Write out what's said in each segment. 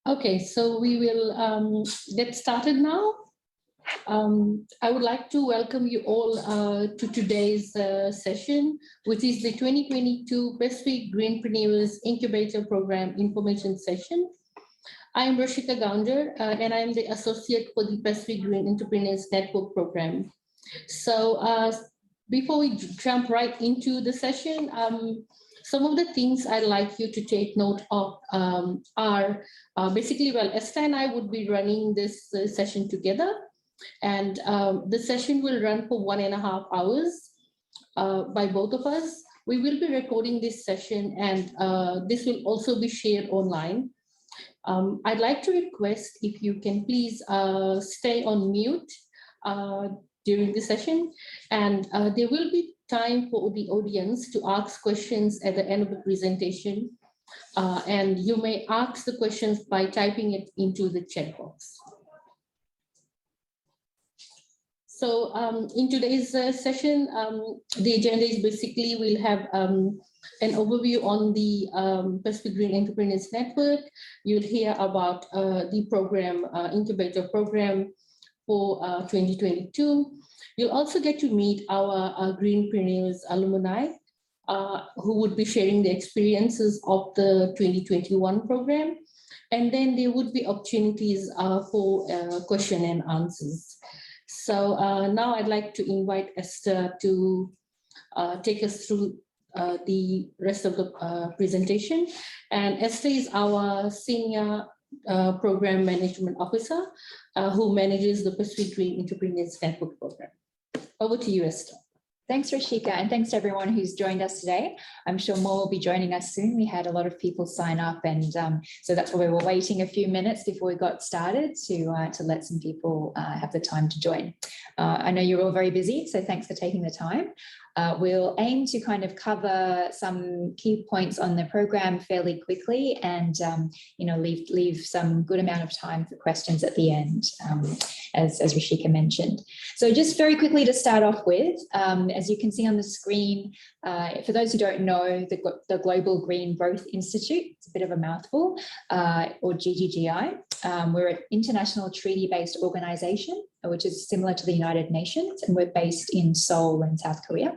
Okay, so we will get started now. I would like to welcome you all to today's session, which is the 2022 Pacific Greenpreneurs Incubator Program information session. I am Rashika Gounder, and I am the associate for the Pacific Green Entrepreneurs Network Program. So before we jump right into the session, some of the things I'd like you to take note of are basically, well, Esther and I would be running this session together, and the session will run for 1.5 hours by both of us. We will be recording this session, and this will also be shared online. I'd like to request if you can please stay on mute during the session, and there will be time for the audience to ask questions at the end of the presentation, and you may ask the questions by typing it into the chat box. So in today's session, the agenda is basically we'll have an overview on the Pacific Green Entrepreneurs Network. You'll hear about the program, incubator program for 2022. You'll also get to meet our Greenpreneurs alumni who would be sharing the experiences of the 2021 program. And then there would be opportunities for question and answers. So now I'd like to invite Esther to take us through the rest of the presentation. And Esther is our senior program management officer who manages the Pacific Green Entrepreneurs Network program. Over to you, Esther. Thanks, Rashika, and thanks to everyone who's joined us today. I'm sure more will be joining us soon. We had a lot of people sign up, and so that's why we were waiting a few minutes before we got started to let some people have the time to join. I know you're all very busy, so thanks for taking the time. We'll aim to kind of cover some key points on the program fairly quickly, and leave some good amount of time for questions at the end, as Rashika mentioned. So just very quickly to start off with, as you can see on the screen, for those who don't know, the Global Green Growth Institute, it's a bit of a mouthful, or GGGI. We're an international treaty-based organization, which is similar to the United Nations, and we're based in Seoul in South Korea.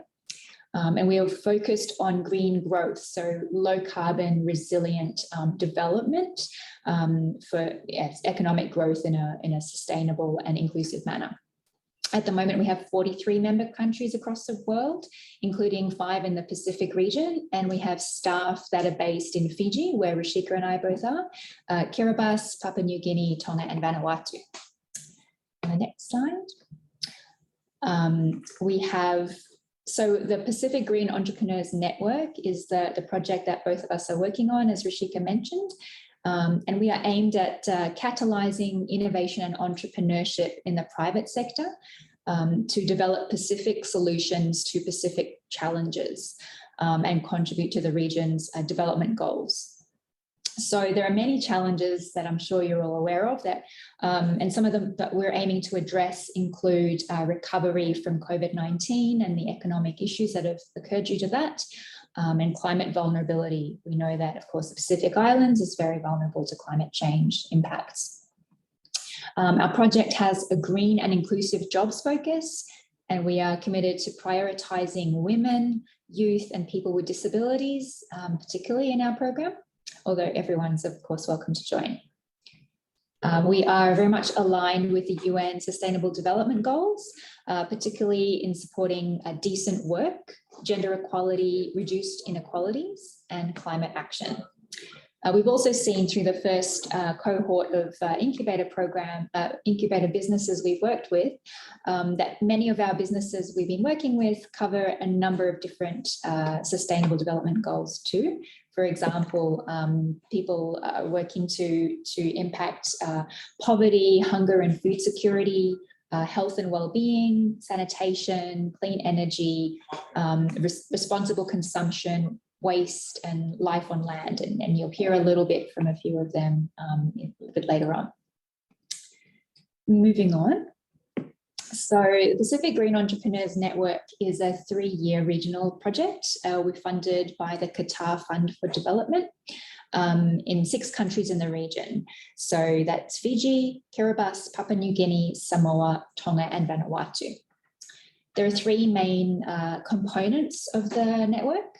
And we are focused on green growth, so low carbon resilient development for economic growth in a sustainable and inclusive manner. At the moment, we have 43 member countries across the world, including 5 in the Pacific region, and we have staff that are based in Fiji, where Rashika and I both are, Kiribati, Papua New Guinea, Tonga, and Vanuatu. On the next slide, so the Pacific Green Entrepreneurs Network is the project that both of us are working on, as Rashika mentioned. And we are aimed at catalyzing innovation and entrepreneurship in the private sector to develop Pacific solutions to Pacific challenges and contribute to the region's development goals. So there are many challenges that I'm sure you're all aware of, that, and some of them that we're aiming to address include recovery from COVID-19 and the economic issues that have occurred due to that, and climate vulnerability. We know that, of course, the Pacific Islands is very vulnerable to climate change impacts. Our project has a green and inclusive jobs focus, and we are committed to prioritising women, youth, and people with disabilities, particularly in our program, although everyone's, of course, welcome to join. We are very much aligned with the UN Sustainable Development Goals, particularly in supporting decent work, gender equality, reduced inequalities, and climate action. We've also seen through the first cohort of incubator businesses we've worked with, that many of our businesses we've been working with cover a number of different sustainable development goals too. For example, people are working to impact poverty, hunger and food security, health and well-being, sanitation, clean energy, responsible consumption, waste, and life on land. And you'll hear a little bit from a few of them a bit later on. Moving on. So the Pacific Green Entrepreneurs Network is a 3-year regional project. We're funded by the Qatar Fund for Development. in 6 countries in the region. So that's Fiji, Kiribati, Papua New Guinea, Samoa, Tonga, and Vanuatu. There are 3 main components of the network,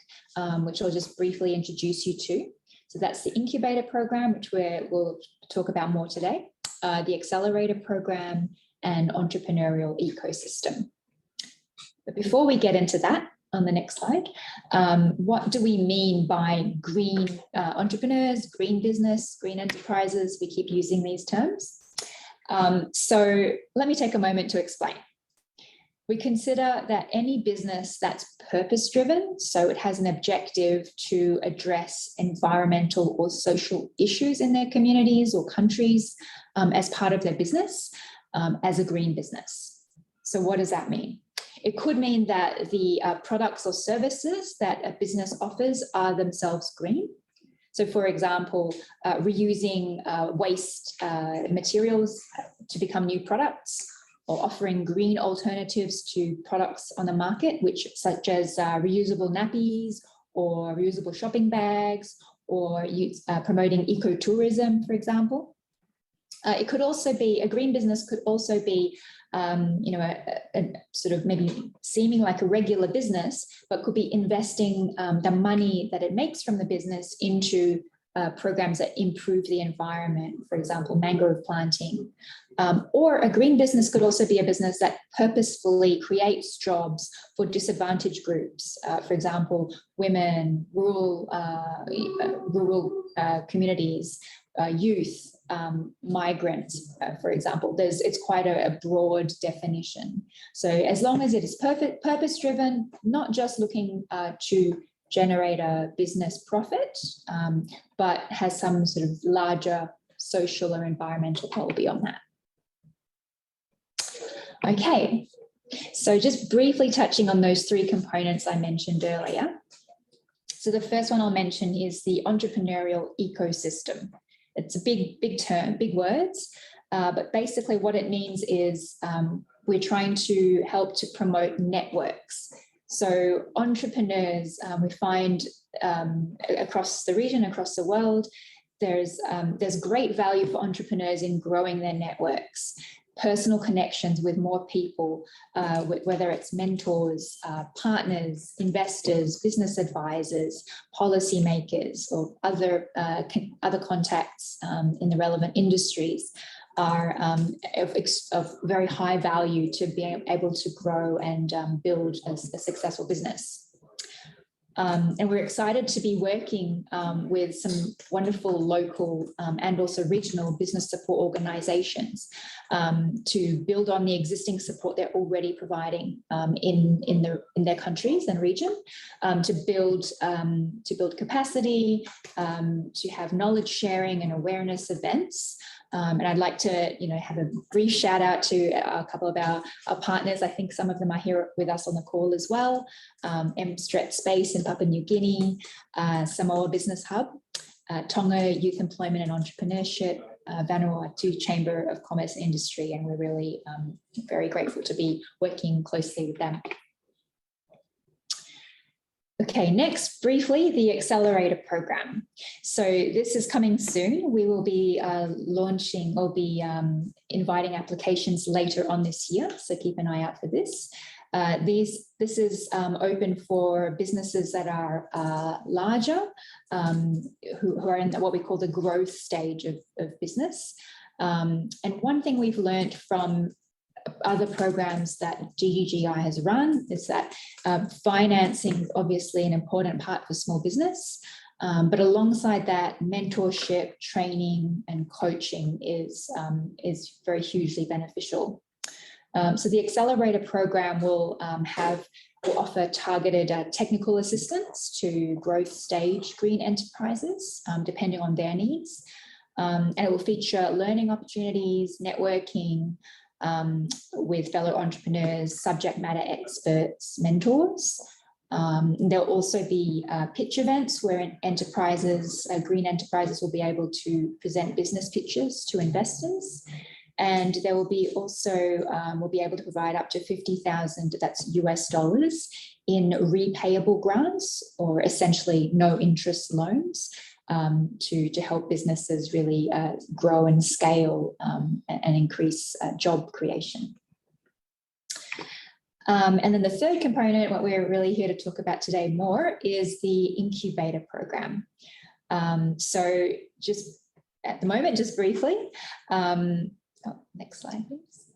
which I'll just briefly introduce you to. So that's the incubator program, which we'll talk about more today, the accelerator program, and entrepreneurial ecosystem. But before we get into that, on the next slide, what do we mean by green entrepreneurs, green business, green enterprises? We keep using these terms. So let me take a moment to explain. We consider that any business that's purpose-driven, so it has an objective to address environmental or social issues in their communities or countries as part of their business, as a green business. So what does that mean? It could mean that the products or services that a business offers are themselves green. So for example, reusing waste materials to become new products, or offering green alternatives to products on the market, such as reusable nappies or reusable shopping bags, or promoting ecotourism, for example. It could also be, a green business could also be, a sort of maybe seeming like a regular business, but could be investing the money that it makes from the business into programs that improve the environment, for example, mangrove planting. Or a green business could also be a business that purposefully creates jobs for disadvantaged groups, for example, women, rural communities, youth, migrants, for example. It's quite a broad definition. So as long as it is purpose-driven, not just looking to generate a business profit, but has some sort of larger social or environmental goal beyond that. Okay, so just briefly touching on those 3 components I mentioned earlier. So the first one I'll mention is the entrepreneurial ecosystem. It's a big term, big words, but basically what it means is we're trying to help to promote networks. So entrepreneurs, we find across the region, across the world, there's great value for entrepreneurs in growing their networks, personal connections with more people, whether it's mentors, partners, investors, business advisors, policymakers, or other contacts in the relevant industries are of very high value to be able to grow and build a successful business. And we're excited to be working with some wonderful local and also regional business support organisations to build on the existing support they're already providing in their countries and region, to build capacity, to have knowledge sharing and awareness events. And I'd like to, have a brief shout out to a couple of our partners. I think some of them are here with us on the call as well. Stretch Space in Papua New Guinea, Samoa Business Hub, Tonga Youth Employment and Entrepreneurship, Vanuatu Chamber of Commerce and Industry, and we're really very grateful to be working closely with them. Okay, next, briefly, the accelerator program. So this is coming soon. We will be inviting applications later on this year, so keep an eye out for this. This is open for businesses that are larger, who are in what we call the growth stage of business. And one thing we've learned from other programs that GGGI has run is that financing is obviously an important part for small business, but alongside that, mentorship, training, and coaching is very hugely beneficial. So the accelerator program will offer targeted technical assistance to growth stage green enterprises, depending on their needs, and it will feature learning opportunities, networking, with fellow entrepreneurs, subject matter experts, mentors. There'll also be pitch events where enterprises, green enterprises, will be able to present business pitches to investors. And there will be also, we'll be able to provide up to 50,000, that's US dollars, in repayable grants, or essentially no interest loans, to help businesses really grow and scale and increase job creation. And then the third component, what we're really here to talk about today more, is the incubator program. So just at the moment, just briefly, next slide, please.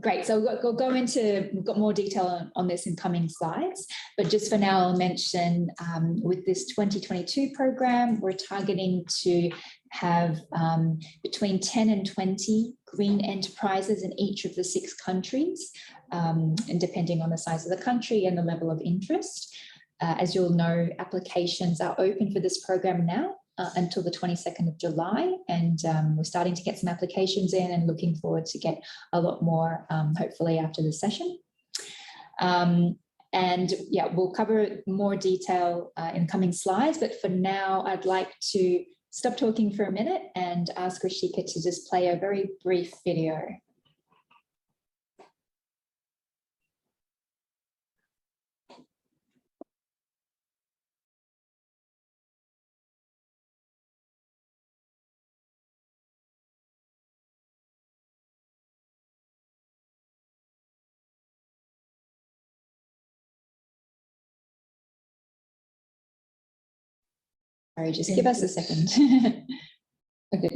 Great, so we'll go into, we've got more detail on this in coming slides, but just for now I'll mention with this 2022 program, we're targeting to have between 10 and 20 green enterprises in each of the 6 countries, and depending on the size of the country and the level of interest. As you'll know, applications are open for this program now until the 22nd of July, and we're starting to get some applications in and looking forward to get a lot more hopefully after the session. And yeah, we'll cover more detail in coming slides, but for now I'd like to stop talking for a minute and ask Rishika to just play a very brief video. Sorry, just give us a second. Okay.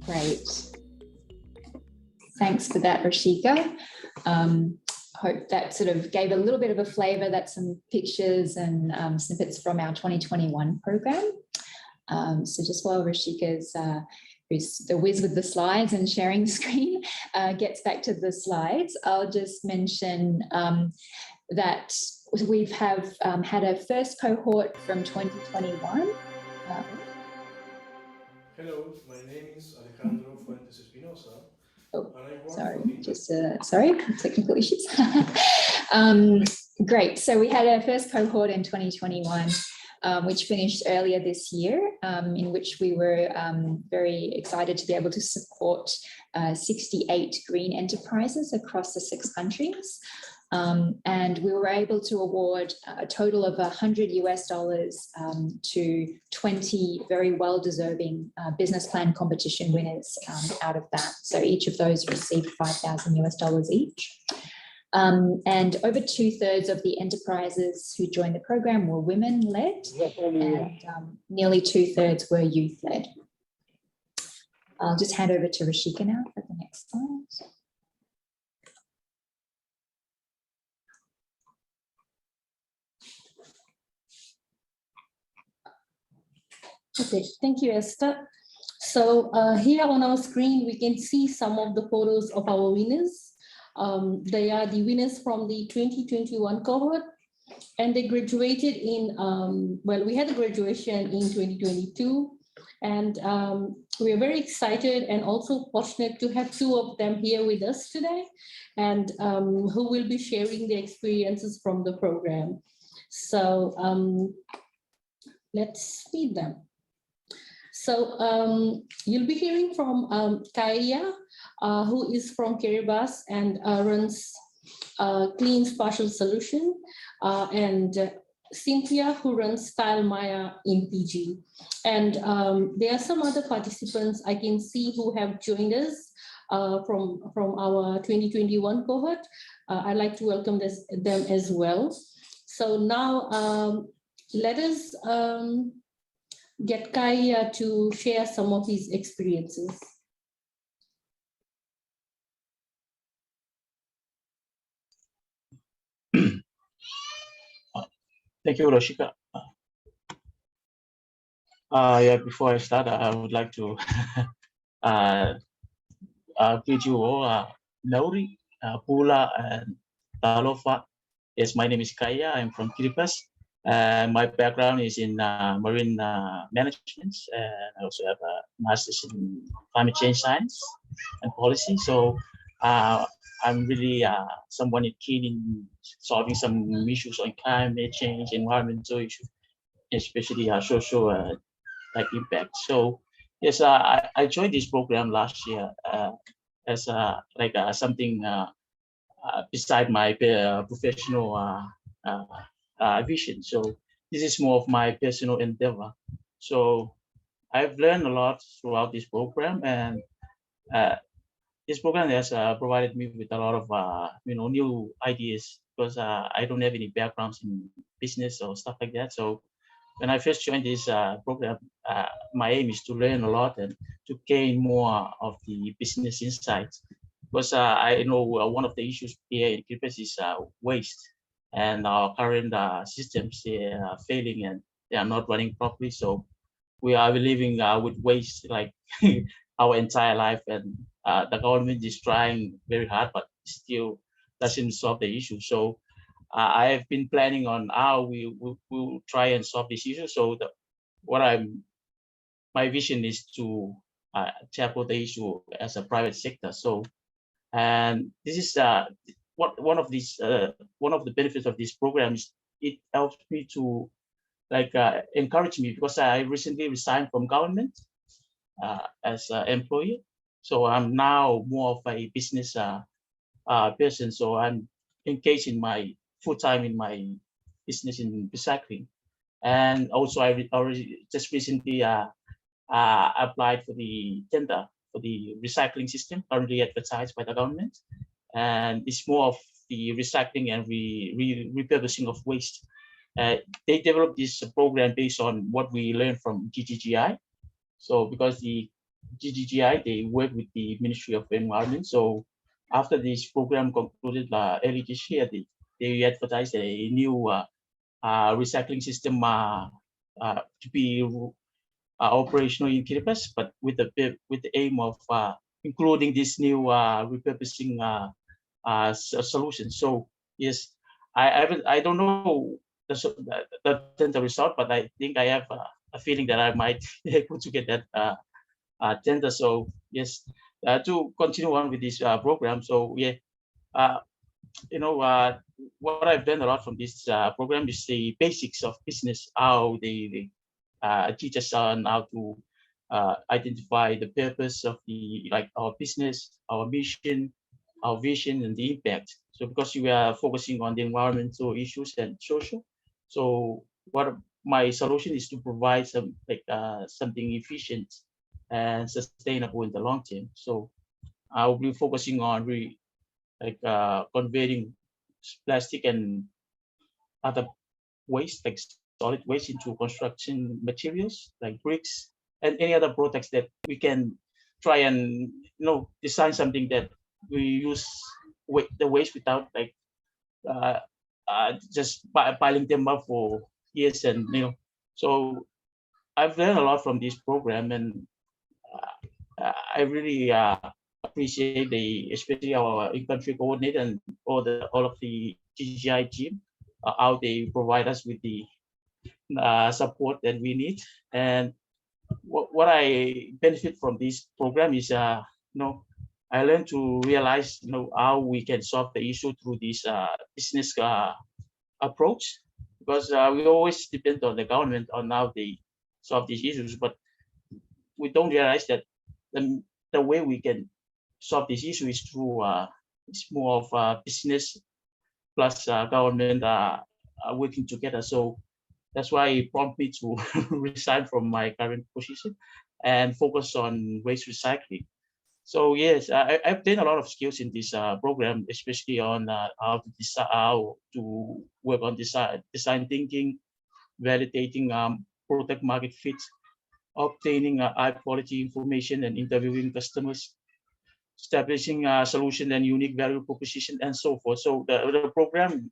Great. Thanks for that, Rishika. Hope that sort of gave a little bit of a flavour. That's some pictures and snippets from our 2021 program. So just while Rishika's, who's the whiz with the slides and sharing the screen, gets back to the slides, I'll just mention that we've had a first cohort from 2021. Hello, my name is Alejandro Fuentes Espinosa. Oh, And I work sorry, just sorry, technical issues. Great, so we had our first cohort in 2021, which finished earlier this year, in which we were very excited to be able to support 68 green enterprises across the 6 countries. And we were able to award a total of $100 US to 20 very well-deserving business plan competition winners out of that. So each of those received $5,000 US each. And over 2/3 of the enterprises who joined the program were women-led, and nearly 2/3 were youth-led. I'll just hand over to Rishika now for the next slide. Okay, thank you, Esther. So here on our screen, we can see some of the photos of our winners. They are the winners from the 2021 cohort, and they graduated in, well, we had a graduation in 2022, and we are very excited and also fortunate to have 2 of them here with us today, and who will be sharing their experiences from the program. So let's meet them. So you'll be hearing from Kaya, who is from Kiribati and runs Clean Spatial Solution, and Cynthia, who runs Style Maya in PG. And there are some other participants I can see who have joined us from our 2021 cohort. I'd like to welcome them as well. So now let us get Kai to share some of his experiences. Thank you, Roshika. Yeah, before I start, I would like to greet you all, Nauri, Pula, and Talofa. Yes, my name is Kaya. I'm from Kiribati. My background is in marine management, and I also have a master's in climate change science and policy. So I'm really someone keen in solving some issues on climate change, environmental issues, especially social like impact. So yes, I joined this program last year as something beside my professional vision. So this is more of my personal endeavor. So I've learned a lot throughout this program, and this program has provided me with a lot of new ideas, because I don't have any backgrounds in business or stuff like that. So when I first joined this program, my aim is to learn a lot and to gain more of the business insights. Because I know one of the issues here in Kiribati is waste, and our current systems, they are failing and they are not running properly. So we are living with waste like our entire life, and the government is trying very hard, but still doesn't solve the issue. So I have been planning on how we will try and solve this issue. So my vision is to tackle the issue as a private sector. So, and this is one of the benefits of this program is it helps me to encourage me, because I recently resigned from government as an employee. So I'm now more of a business person. So I'm engaged in my full-time in my business in recycling. And also I already just recently applied for the tender for the recycling system currently advertised by the government. And it's more of the recycling and repurposing of waste. They developed this program based on what we learned from GGGI. So because the GGGI, they work with the Ministry of Environment. So after this program concluded early this year, they advertised a new recycling system to be operational in Kiribati, but with the aim of including this new repurposing solution. So yes, I don't know the result, but I think I have a feeling that I might be able to get that tender. So yes, to continue on with this program. So yeah, what I've done a lot from this program is the basics of business, how they teach us on how to identify the purpose of our business, our mission, our vision, and the impact. So because we are focusing on the environmental issues and social, so what my solution is to provide something efficient and sustainable in the long term. So I will be focusing on converting plastic and other waste, like solid waste, into construction materials like bricks and any other products that we can try and design something that we use the waste without just piling them up for years. And so I've learned a lot from this program, and I really appreciate especially our in-country coordinator and all of the GGI team, how they provide us with the support that we need. And what I benefit from this program is, I learned to realize, how we can solve the issue through this business approach, because we always depend on the government on how they solve these issues, but we don't realize that the way we can solve this issue is through it's more of business plus government working together. So that's why it prompted me to resign from my current position and focus on waste recycling. So yes, I've gained a lot of skills in this program, especially on how to work on design thinking, validating product market fit, obtaining high quality information and interviewing customers, establishing a solution and unique value proposition, and so forth. So the program,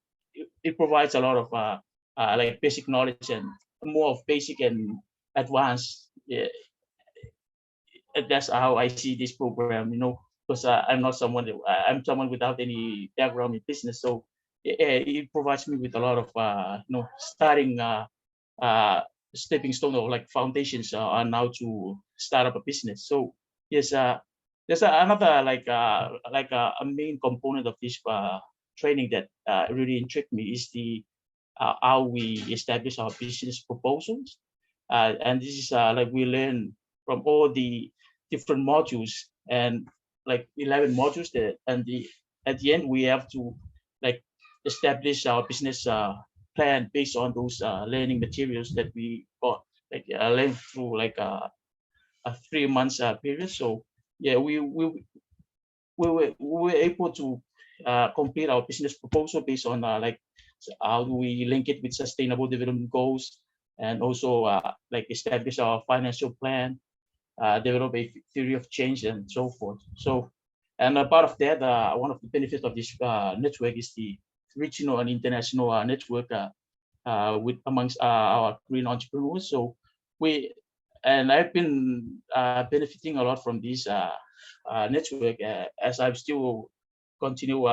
it provides a lot of like basic knowledge and more of basic and advanced. Yeah, that's how I see this program, because I'm not someone, I'm someone without any background in business. So it provides me with a lot of, starting uh, stepping stone or like foundations on how to start up a business. So yes, there's another a main component of this training that really intrigued me is the how we establish our business proposals. And this is like we learn from all the different modules and like 11 modules that, and at the end we have to like establish our business plan based on those learning materials that we got, like learned through like a 3 months period. So yeah, we were able to complete our business proposal based on like how do we link it with sustainable development goals, and also like establish our financial plan, develop a theory of change, and so forth. So, and a part of that, one of the benefits of this network is the regional and international network with amongst our green entrepreneurs. So I've been benefiting a lot from this network as I'm still continue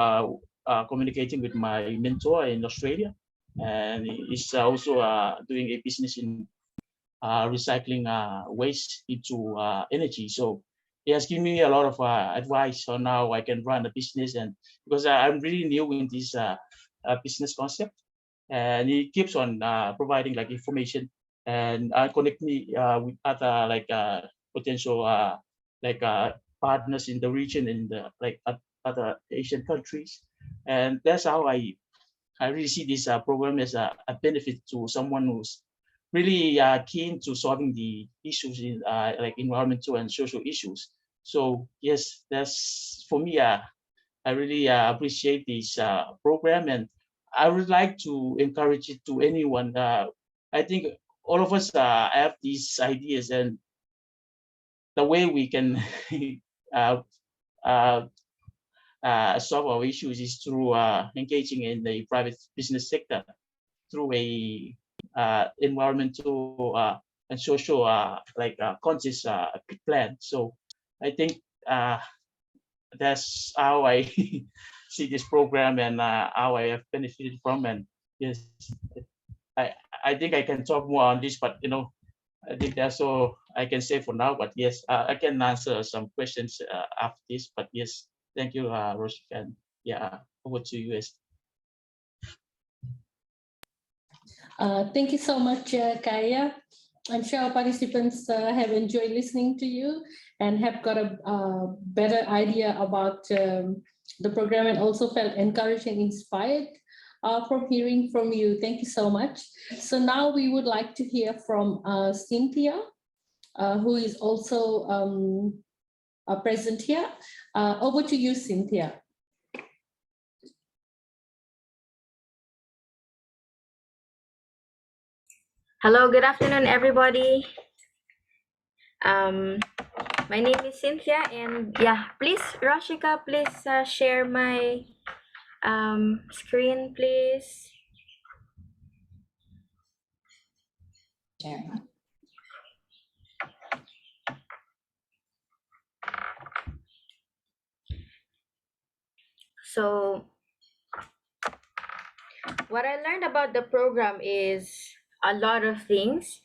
communicating with my mentor in Australia, and he's also doing a business in recycling waste into energy. So he has given me a lot of advice on how I can run a business, and because I'm really new in this business concept, and he keeps on providing like information and connect me with other like potential like partners in the region, in the like other Asian countries, and that's how I really see this program as a benefit to someone who's really keen to solving the issues in like environmental and social issues. So yes, that's for me. I really appreciate this program, and I would like to encourage it to anyone. I think all of us have these ideas, and the way we can uh, uh, solve our issues is through engaging in the private business sector through a environmental and social like conscious plan. So I think that's how I see this program, and how I have benefited from. And yes, I I think I can talk more on this, but I think that's all I can say for now. But yes, I can answer some questions after this. But yes, thank you, Roshik, and yeah, over to you. Thank you so much, Kaya. I'm sure our participants have enjoyed listening to you and have got a better idea about the program, and also felt encouraged and inspired from hearing from you. Thank you so much. So now we would like to hear from Cynthia, who is also present here. Over to you, Cynthia. Hello, good afternoon, everybody. My name is Cynthia, and yeah, please, Rashika, please share my screen, please. Sharing. So, what I learned about the program is a lot of things.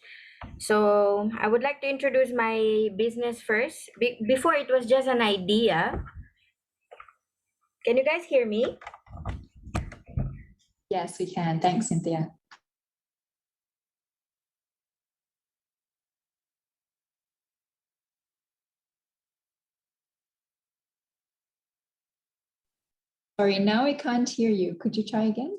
So, I would like to introduce my business first. Before, it was just an idea. Can you guys hear me? Yes, we can. Thanks, Cynthia. Sorry, now I can't hear you. Could you try again?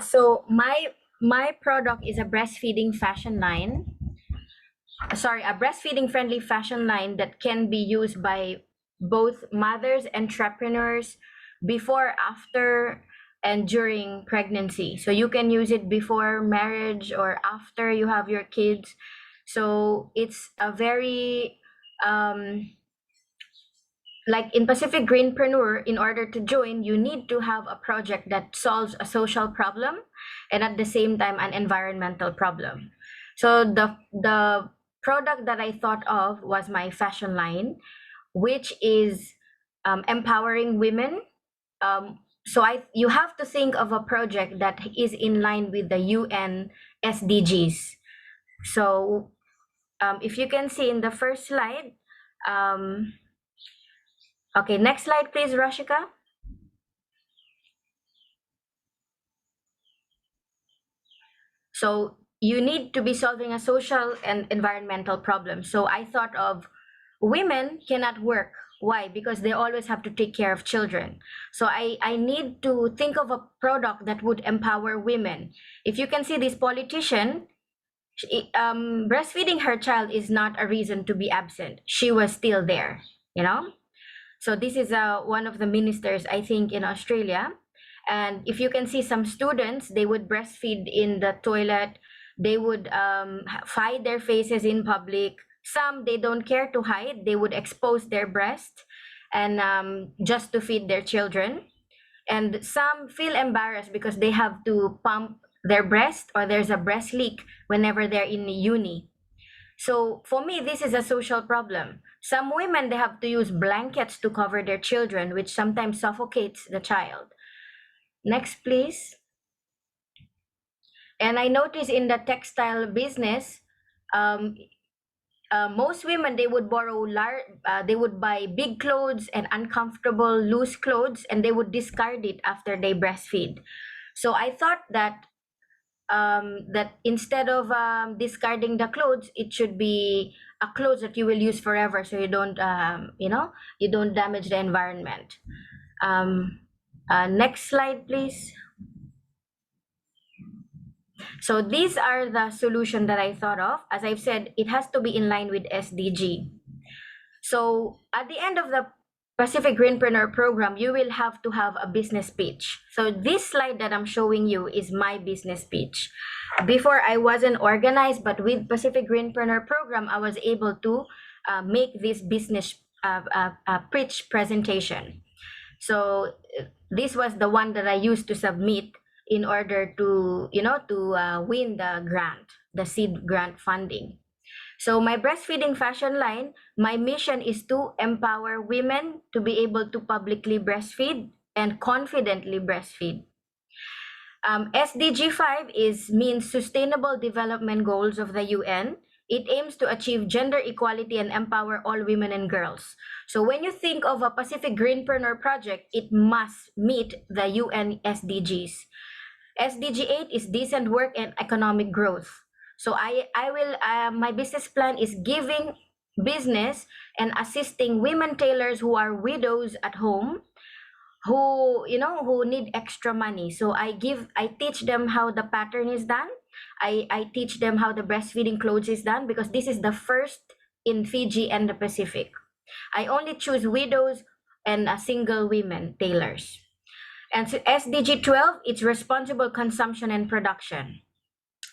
So my product is a breastfeeding fashion line. Sorry, a breastfeeding friendly fashion line that can be used by both mothers, entrepreneurs, before, after, and during pregnancy. So you can use it before marriage or after you have your kids. So it's a very, like in Pacific Greenpreneur, in order to join, you need to have a project that solves a social problem and at the same time an environmental problem. So the product that I thought of was my fashion line, which is empowering women. So you have to think of a project that is in line with the UN SDGs. So if you can see in the first slide, okay, next slide, please, Rashika. So you need to be solving a social and environmental problem. So I thought of women cannot work. Why? Because they always have to take care of children. So I need to think of a product that would empower women. If you can see this politician, breastfeeding her child is not a reason to be absent. She was still there, you know? So this is one of the ministers, I think, in Australia. And if you can see some students, they would breastfeed in the toilet. They would hide their faces in public. Some, they don't care to hide. They would expose their breast and just to feed their children. And some feel embarrassed because they have to pump their breast or there's a breast leak whenever they're in uni. So for me, this is a social problem. Some women, they have to use blankets to cover their children, which sometimes suffocates the child. Next, please. And I noticed in the textile business, most women, they would they would buy big clothes and uncomfortable loose clothes, and they would discard it after they breastfeed. So I thought that that instead of discarding the clothes, it should be a clothes that you will use forever, so you don't you don't damage the environment. Next slide, please. So these are the solution that I thought of. As I've said, it has to be in line with SDG. So at the end of the Pacific Greenpreneur program, you will have to have a business pitch. So this slide that I'm showing you is my business pitch. Before, I wasn't organized, but with Pacific Greenpreneur program, I was able to make this business pitch presentation. So this was the one that I used to submit in order to, win the grant, the seed grant funding. So my breastfeeding fashion line, my mission is to empower women to be able to publicly breastfeed and confidently breastfeed. SDG 5 means Sustainable Development Goals of the UN. It aims to achieve gender equality and empower all women and girls. So when you think of a Pacific Greenpreneur project, it must meet the UN SDGs. SDG 8 is decent work and economic growth. So my business plan is giving business and assisting women tailors who are widows at home, who need extra money. So I teach them how the pattern is done. I teach them how the breastfeeding clothes is done, because this is the first in Fiji and the Pacific. I only choose widows and single women tailors. And so SDG 12, it's responsible consumption and production.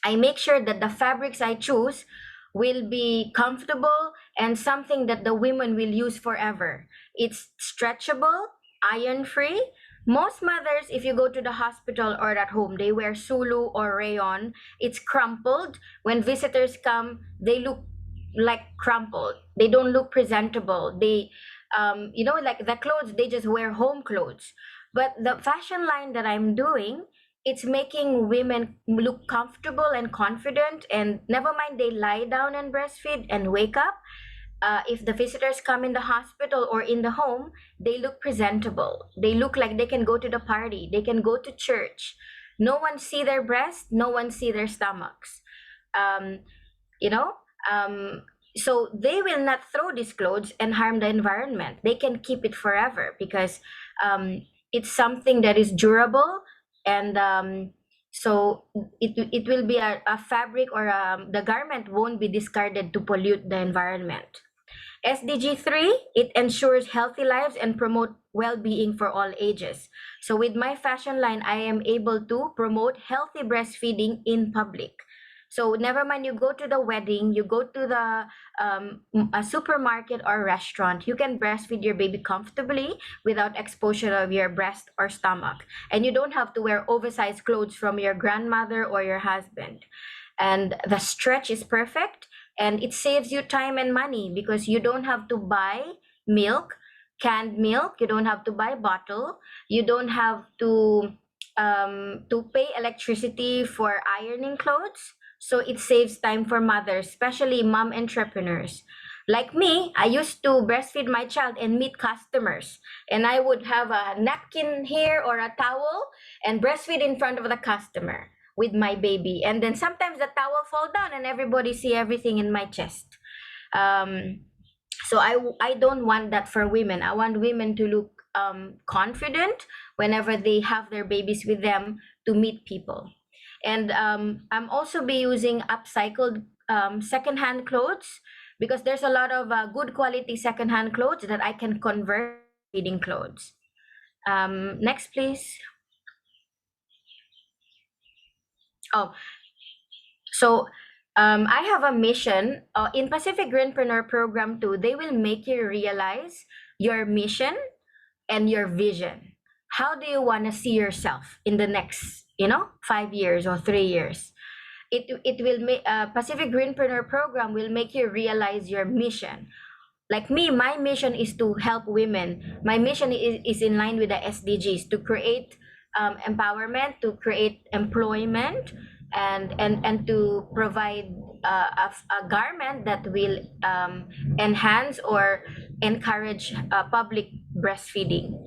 I make sure that the fabrics I choose will be comfortable and something that the women will use forever. It's stretchable, iron-free. Most mothers, if you go to the hospital or at home, they wear Sulu or rayon. It's crumpled. When visitors come, they look like crumpled. They don't look presentable. They, like the clothes, they just wear home clothes. But the fashion line that I'm doing, it's making women look comfortable and confident, and never mind they lie down and breastfeed and wake up. If the visitors come in the hospital or in the home, they look presentable. They look like they can go to the party. They can go to church. No one see their breasts. No one see their stomachs. So they will not throw these clothes and harm the environment. They can keep it forever because it's something that is durable. And so it will be a fabric, or the garment won't be discarded to pollute the environment. SDG 3, it ensures healthy lives and promote well-being for all ages. So with my fashion line, I am able to promote healthy breastfeeding in public. So never mind, you go to the wedding, you go to the a supermarket or restaurant, you can breastfeed your baby comfortably without exposure of your breast or stomach. And you don't have to wear oversized clothes from your grandmother or your husband. And the stretch is perfect, and it saves you time and money because you don't have to buy milk, canned milk, you don't have to buy bottle, you don't have to pay electricity for ironing clothes. So it saves time for mothers, especially mom entrepreneurs. Like me, I used to breastfeed my child and meet customers. And I would have a napkin here or a towel and breastfeed in front of the customer with my baby. And then sometimes the towel fall down and everybody see everything in my chest. So I don't want that for women. I want women to look confident whenever they have their babies with them to meet people. And I'm also be using upcycled secondhand clothes because there's a lot of good quality secondhand clothes that I can convert feeding clothes. Next, please. Oh, so I have a mission in Pacific Greenpreneur Program too. They will make you realize your mission and your vision. How do you want to see yourself in the next, 5 years or 3 years? It will make Pacific Greenpreneur Program will make you realize your mission. Like me, my mission is to help women. My mission is in line with the SDGs to create empowerment, to create employment, and to provide a garment that will enhance or encourage public breastfeeding.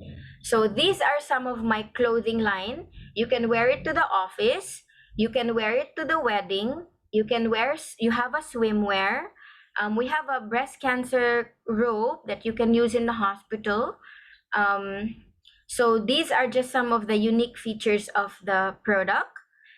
So these are some of my clothing line. You can wear it to the office. You can wear it to the wedding. You have a swimwear. We have a breast cancer robe that you can use in the hospital. So these are just some of the unique features of the product.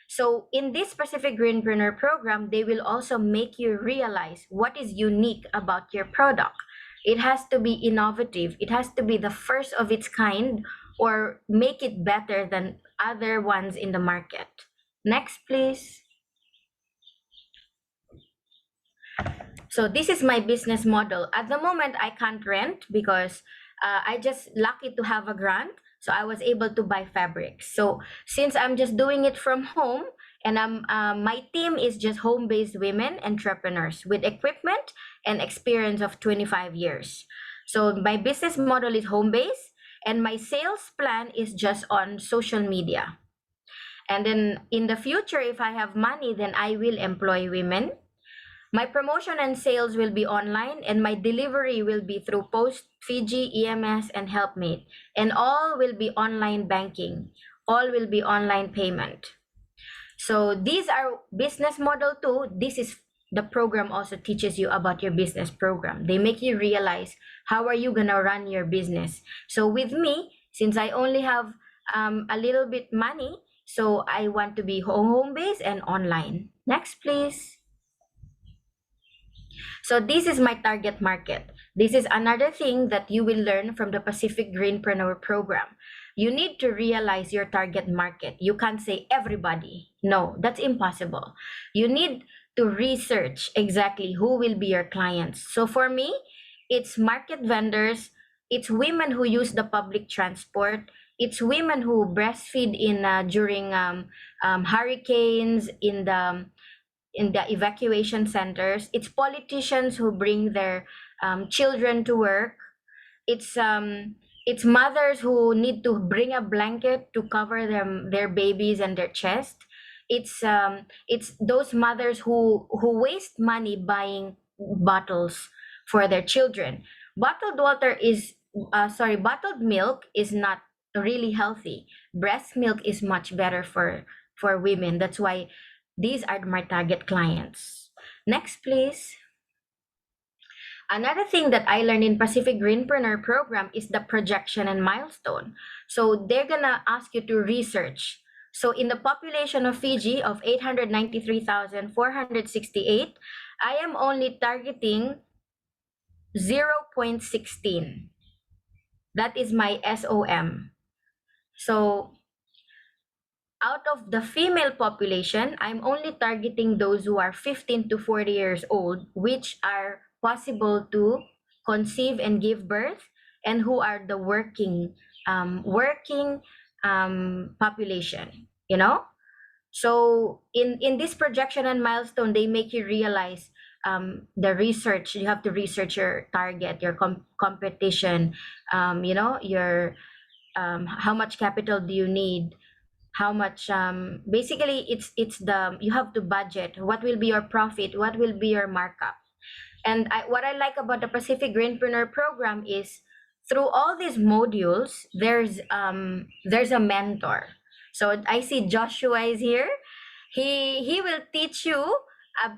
So in this Pacific Greenpreneur program, they will also make you realize what is unique about your product. It has to be innovative. It has to be the first of its kind or make it better than other ones in the market. Next, please. So this is my business model. At the moment, I can't rent because I just lucky to have a grant. So I was able to buy fabrics. So since I'm just doing it from home and my team is just home-based women entrepreneurs with equipment and experience of 25 years. So my business model is home-based and my sales plan is just on social media. And then in the future, if I have money, then I will employ women. My promotion and sales will be online and my delivery will be through Post, Fiji, EMS, and Helpmate. And all will be online banking. All will be online payment. So these are business model too. This is the program also teaches you about your business program. They make you realize how are you gonna run your business. So with me, since I only have a little bit money, so I want to be home-based and online. Next, please. So this is my target market. This is another thing that you will learn from the Pacific Greenpreneur program. You need to realize your target market. You can't say everybody. No, that's impossible. You need to research exactly who will be your clients. So for me, it's market vendors, it's women who use the public transport, it's women who breastfeed during hurricanes, in the evacuation centers. It's politicians who bring their children to work. It's mothers who need to bring a blanket to cover their babies and their chest. It's those mothers who waste money buying bottles for their children. Bottled milk is not really healthy. Breast milk is much better for women. That's why these are my target clients. Next, please. Another thing that I learned in Pacific Greenpreneur program is the projection and milestone. So they're gonna ask you to research. So in the population of Fiji of 893,468, I am only targeting 0.16. That is my SOM. So out of the female population, I'm only targeting those who are 15 to 40 years old, which are possible to conceive and give birth, and who are the working population, you know. So in this projection and milestone, they make you realize the research. You have to research your target, your competition, you know, your how much capital do you need, how much basically it's the, you have to budget what will be your profit, what will be your markup. And what I like about the Pacific Greenpreneur program is through all these modules, there's a mentor. So I see Joshua is here. He will teach you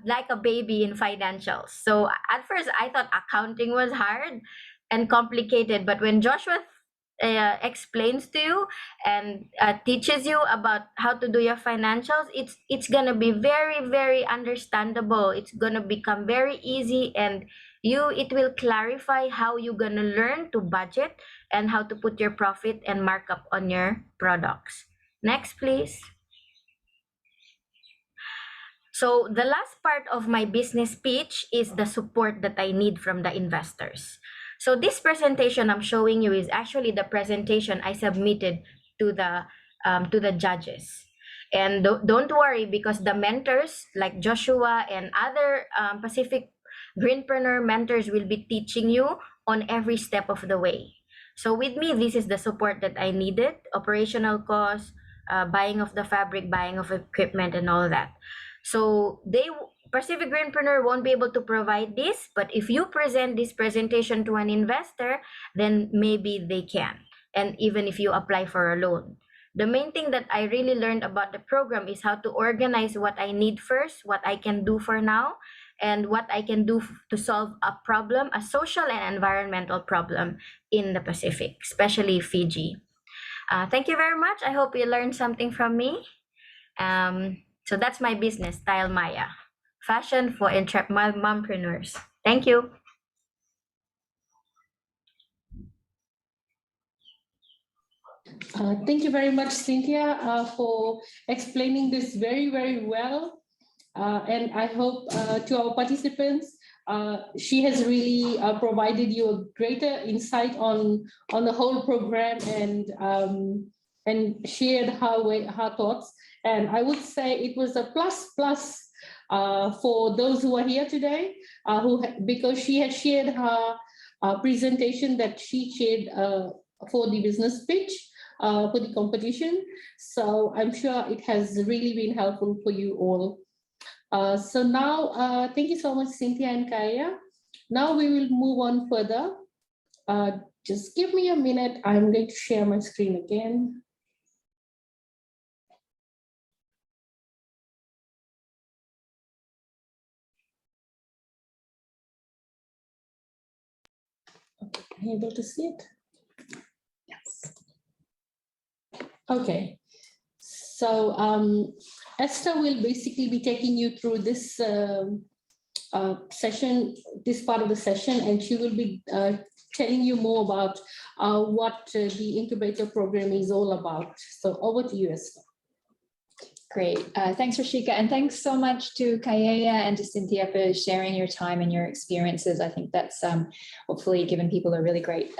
like a baby in financials. So at first I thought accounting was hard and complicated, but when Joshua explains to you and teaches you about how to do your financials, it's gonna be very, very understandable. It's gonna become very easy, and it will clarify how you're gonna learn to budget and how to put your profit and markup on your products. Next, please. So the last part of my business pitch is the support that I need from the investors. So this presentation I'm showing you is actually the presentation I submitted to the judges. And don't worry, because the mentors like Joshua and other Pacific Greenpreneur mentors will be teaching you on every step of the way. So with me, this is the support that I needed: operational costs, buying of the fabric, buying of equipment, and all that. So Pacific Greenpreneur won't be able to provide this, but if you present this presentation to an investor, then maybe they can. And even if you apply for a loan. The main thing that I really learned about the program is how to organize what I need first, what I can do for now, and what I can do to solve a problem, a social and environmental problem in the Pacific, especially Fiji. Thank you very much. I hope you learned something from me. So that's my business, Style Maya, fashion for mompreneurs. Thank you. Thank you very much, Cynthia, for explaining this very, very well. And I hope to our participants, she has really provided you a greater insight on the whole program, and shared her thoughts. And I would say it was a plus for those who are here today, because she had shared her presentation that she shared for the business pitch, for the competition. So I'm sure it has really been helpful for you all. So now, thank you so much, Cynthia and Kaya. Now we will move on further. Just give me a minute. I'm going to share my screen again. Okay, are you able to see it? Yes. Okay. So Esther will basically be taking you through this session, this part of the session, and she will be telling you more about what the incubator program is all about. So over to you, Esther. Great. Thanks, Rashika. And thanks so much to Kaya and to Cynthia for sharing your time and your experiences. I think that's hopefully given people a really great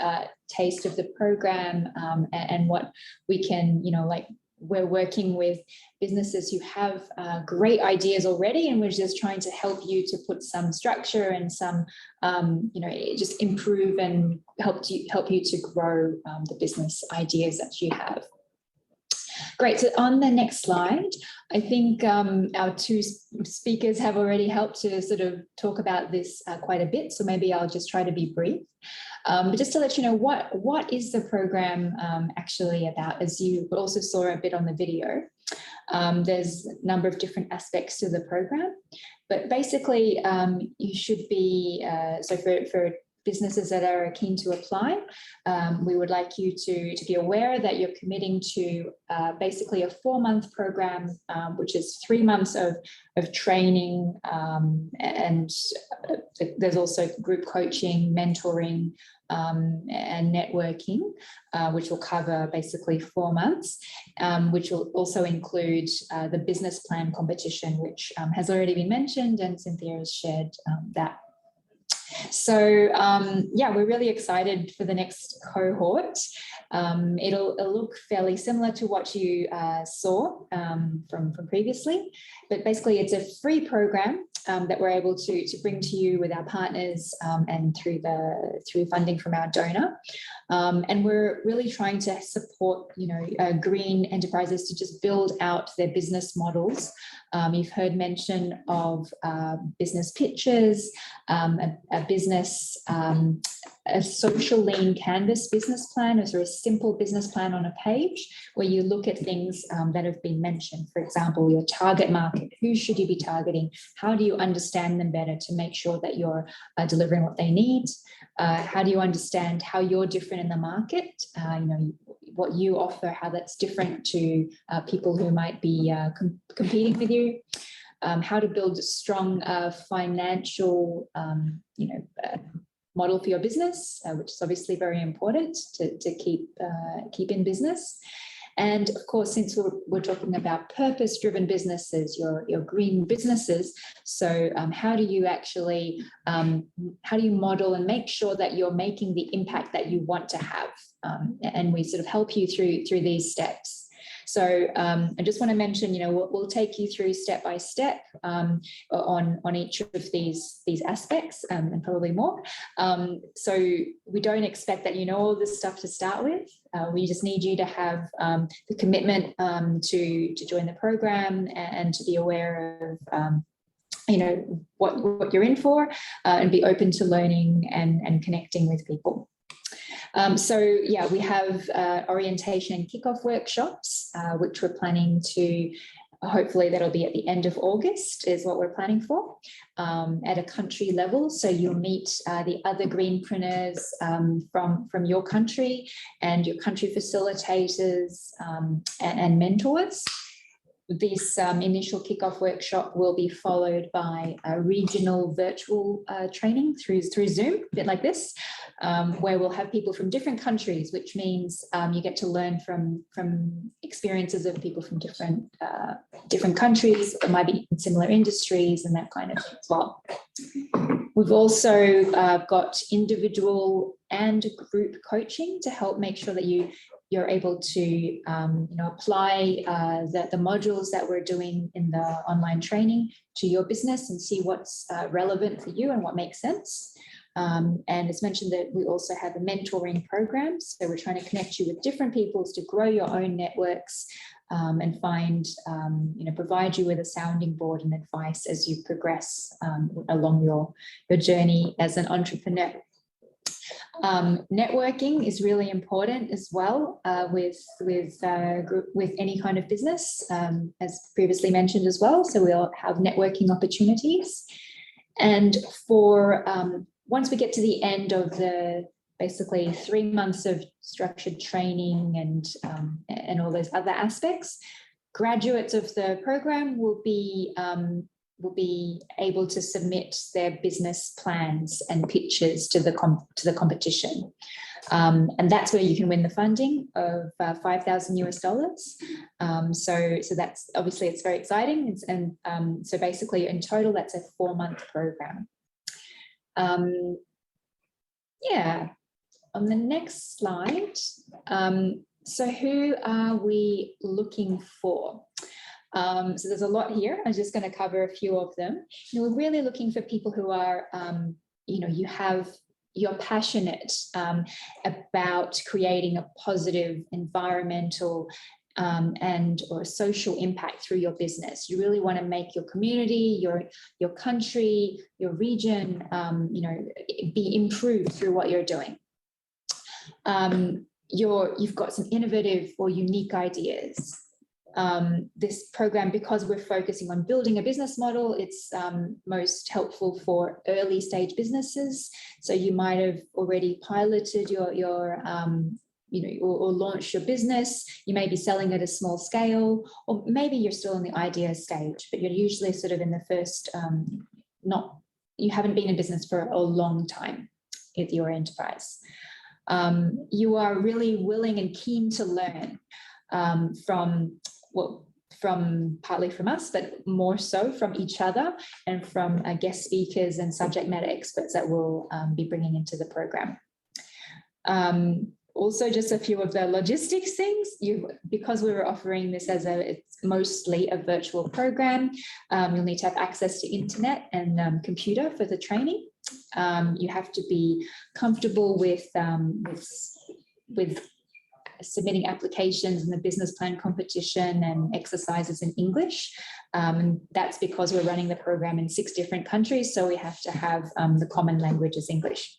taste of the program, and what we can, like, we're working with businesses who have great ideas already, and we're just trying to help you to put some structure and some, just improve and help you to grow the business ideas that you have. Great. So on the next slide, I think our two speakers have already helped to sort of talk about this quite a bit. So maybe I'll just try to be brief. But just to let you know, what is the program actually about? As you also saw a bit on the video, there's a number of different aspects to the program. But basically, you should be, so for businesses that are keen to apply, we would like you to be aware that you're committing to basically a 4-month program, which is 3 months of training, and there's also group coaching, mentoring, and networking, which will cover basically 4 months, which will also include the business plan competition, which has already been mentioned, and Cynthia has shared that. So yeah, we're really excited for the next cohort. It'll look fairly similar to what you saw from previously, but basically it's a free program that we're able to bring to you with our partners and through funding from our donor. And we're really trying to support, green enterprises to just build out their business models. You've heard mention of business pitches, a business, a social lean canvas business plan, or sort of a simple business plan on a page where you look at things that have been mentioned. For example, your target market, who should you be targeting? How do you understand them better to make sure that you're delivering what they need? How do you understand how you're different in the market? What you offer, how that's different to people who might be competing with you. How to build a strong financial, model for your business, which is obviously very important to keep in business. And of course, since we're talking about purpose-driven businesses, your green businesses, so how do you actually, how do you model and make sure that you're making the impact that you want to have? And we sort of help you through these steps. So I just want to mention, we'll take you through step by step on each of these aspects and probably more. So we don't expect that you know all this stuff to start with. We just need you to have the commitment to join the program and to be aware of what you're in for, and be open to learning and connecting with people. So yeah, we have orientation and kickoff workshops, which we're planning to, hopefully that'll be at the end of August is what we're planning for, at a country level. So you'll meet the other greenpreneurs from your country and your country facilitators and mentors. This initial kickoff workshop will be followed by a regional virtual training through Zoom, a bit like this, where we'll have people from different countries, which means you get to learn from experiences of people from different countries, that might be in similar industries and that kind of thing as well. We've also got individual and group coaching to help make sure that you're able to apply the modules that we're doing in the online training to your business and see what's relevant for you and what makes sense. And it's mentioned that we also have a mentoring program. So we're trying to connect you with different people to grow your own networks and find, provide you with a sounding board and advice as you progress along your journey as an entrepreneur. Networking is really important as well with any kind of business, as previously mentioned as well. So we'll have networking opportunities. And for once we get to the end of the basically 3 months of structured training and all those other aspects, graduates of the program will be able to submit their business plans and pitches to the competition. And that's where you can win the funding of $5,000. So that's obviously, it's very exciting. And so basically in total, that's a 4-month program. Yeah, on the next slide. So who are we looking for? So there's a lot here. I'm just going to cover a few of them. We're really looking for people who are, you're passionate about creating a positive environmental or social impact through your business. You really want to make your community, your country, your region, be improved through what you're doing. You've got some innovative or unique ideas. This program, because we're focusing on building a business model, it's most helpful for early stage businesses. So you might have already piloted your or launched your business. You may be selling at a small scale, or maybe you're still in the idea stage, but you're usually sort of in the first, you haven't been in business for a long time with your enterprise. You are really willing and keen to learn from partly from us, but more so from each other and from guest speakers and subject matter experts that we'll be bringing into the program. Also, just a few of the logistics things. Because we were offering this as it's mostly a virtual program, you'll need to have access to internet and computer for the training. You have to be comfortable with submitting applications in the business plan competition and exercises in English. And that's because we're running the program in 6 different countries, so we have to have the common language is English.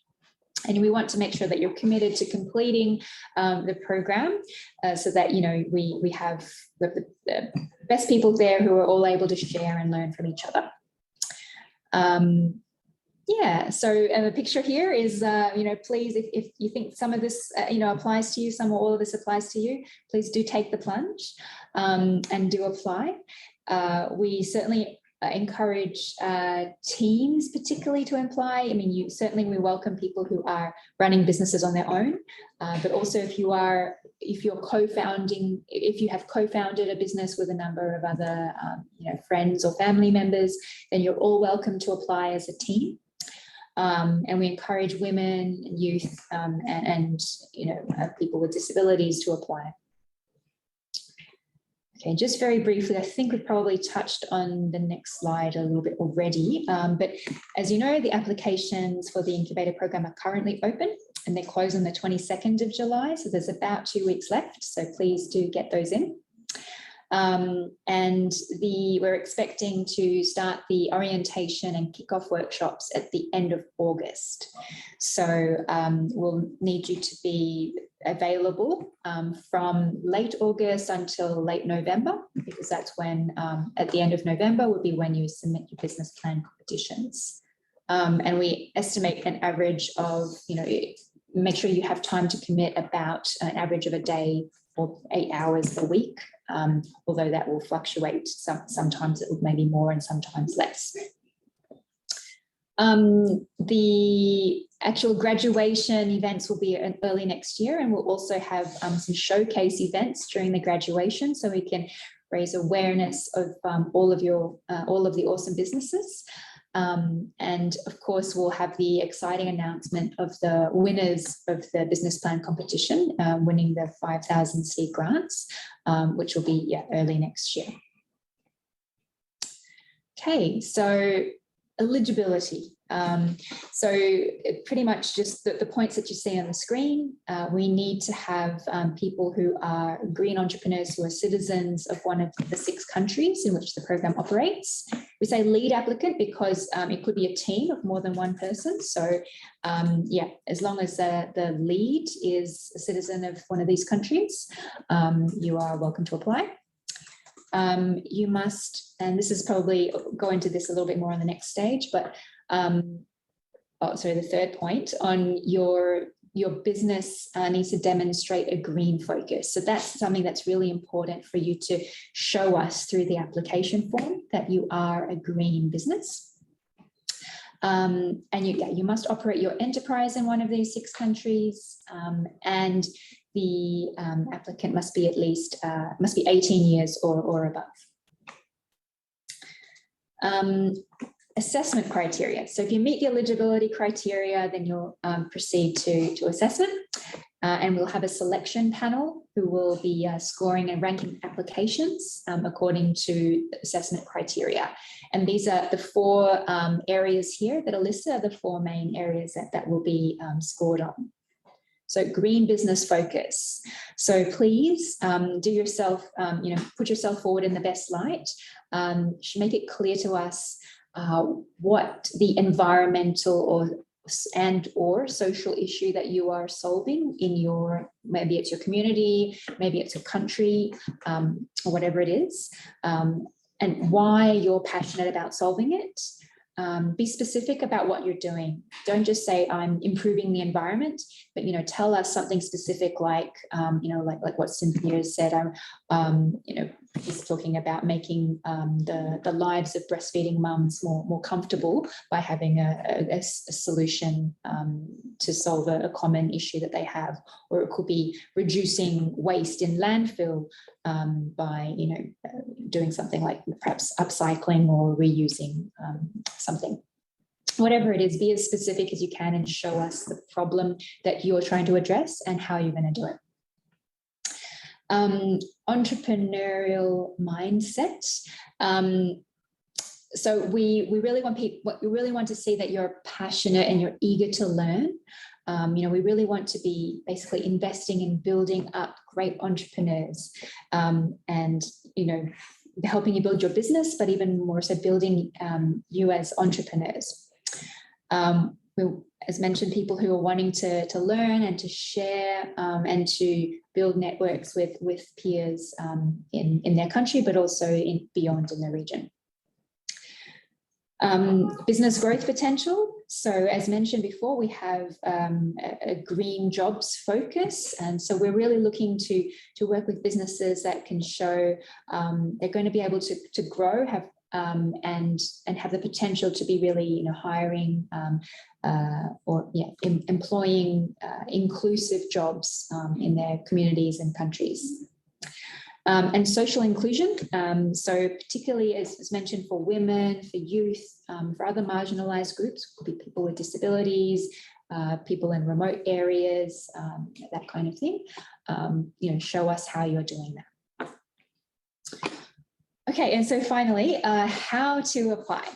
And we want to make sure that you're committed to completing the program so that, we have the best people there who are all able to share and learn from each other. So the picture here is, please, if you think some of this, applies to you, some or all of this applies to you, please do take the plunge and do apply. We certainly encourage teams particularly to apply. I mean, we welcome people who are running businesses on their own, but also if you have co-founded a business with a number of other, friends or family members, then you're all welcome to apply as a team. And we encourage women, youth, and people with disabilities to apply. Okay, just very briefly, I think we've probably touched on the next slide a little bit already, but as you know, the applications for the incubator program are currently open and they close on the 22nd of July. So there's about 2 weeks left. So please do get those in. We're expecting to start the orientation and kickoff workshops at the end of August. So we'll need you to be available from late August until late November, because that's when, at the end of November would be when you submit your business plan competitions. And we estimate an average of, make sure you have time to commit about an average of a day or 8 hours a week, although that will fluctuate. Sometimes it will maybe more and sometimes less. The actual graduation events will be early next year, and we'll also have some showcase events during the graduation, so we can raise awareness of all of the awesome businesses. And of course, we'll have the exciting announcement of the winners of the business plan competition, winning the 5,000 seed grants, which will be early next year. Okay, so eligibility. So pretty much just the points that you see on the screen. We need to have people who are green entrepreneurs who are citizens of one of the 6 countries in which the program operates. We say lead applicant because it could be a team of more than one person. So as long as the lead is a citizen of one of these countries, you are welcome to apply. You must, and this is probably go into this a little bit more on the next stage, but the third point on your business needs to demonstrate a green focus. So that's something that's really important for you to show us through the application form, that you are a green business. And you must operate your enterprise in one of these 6 countries, and the applicant must be 18 years or above. Assessment criteria. So if you meet the eligibility criteria, then you'll proceed to assessment, and we'll have a selection panel who will be scoring and ranking applications according to assessment criteria. And these are the 4 areas here that are listed, are the 4 main areas that will be scored on. So green business focus. So please do yourself, put yourself forward in the best light. Should make it clear to us what the environmental or and or social issue that you are solving in your, maybe it's your community, maybe it's a country, or whatever it is, and why you're passionate about solving it. Be specific about what you're doing. Don't just say I'm improving the environment, but tell us something specific, like like what Cynthia said. He's talking about making the lives of breastfeeding mums more comfortable by having a solution to solve a common issue that they have, or it could be reducing waste in landfill by doing something like perhaps upcycling or reusing something. Whatever it is, be as specific as you can and show us the problem that you're trying to address and how you're going to do it. Entrepreneurial mindset. So we really want people, we really want to see that you're passionate and you're eager to learn. We really want to be basically investing in building up great entrepreneurs, and helping you build your business, but even more so building you as entrepreneurs. As mentioned, people who are wanting to learn and to share and to build networks with peers in their country, but also beyond in the region. Business growth potential. So as mentioned before, we have a green jobs focus. And so we're really looking to work with businesses that can show they're going to be able to grow, and have the potential to be really hiring employing inclusive jobs in their communities and countries. And social inclusion, so particularly as mentioned for women, for youth, for other marginalised groups, could be people with disabilities, people in remote areas, that kind of thing. Show us how you're doing that. Okay, and so finally, how to apply.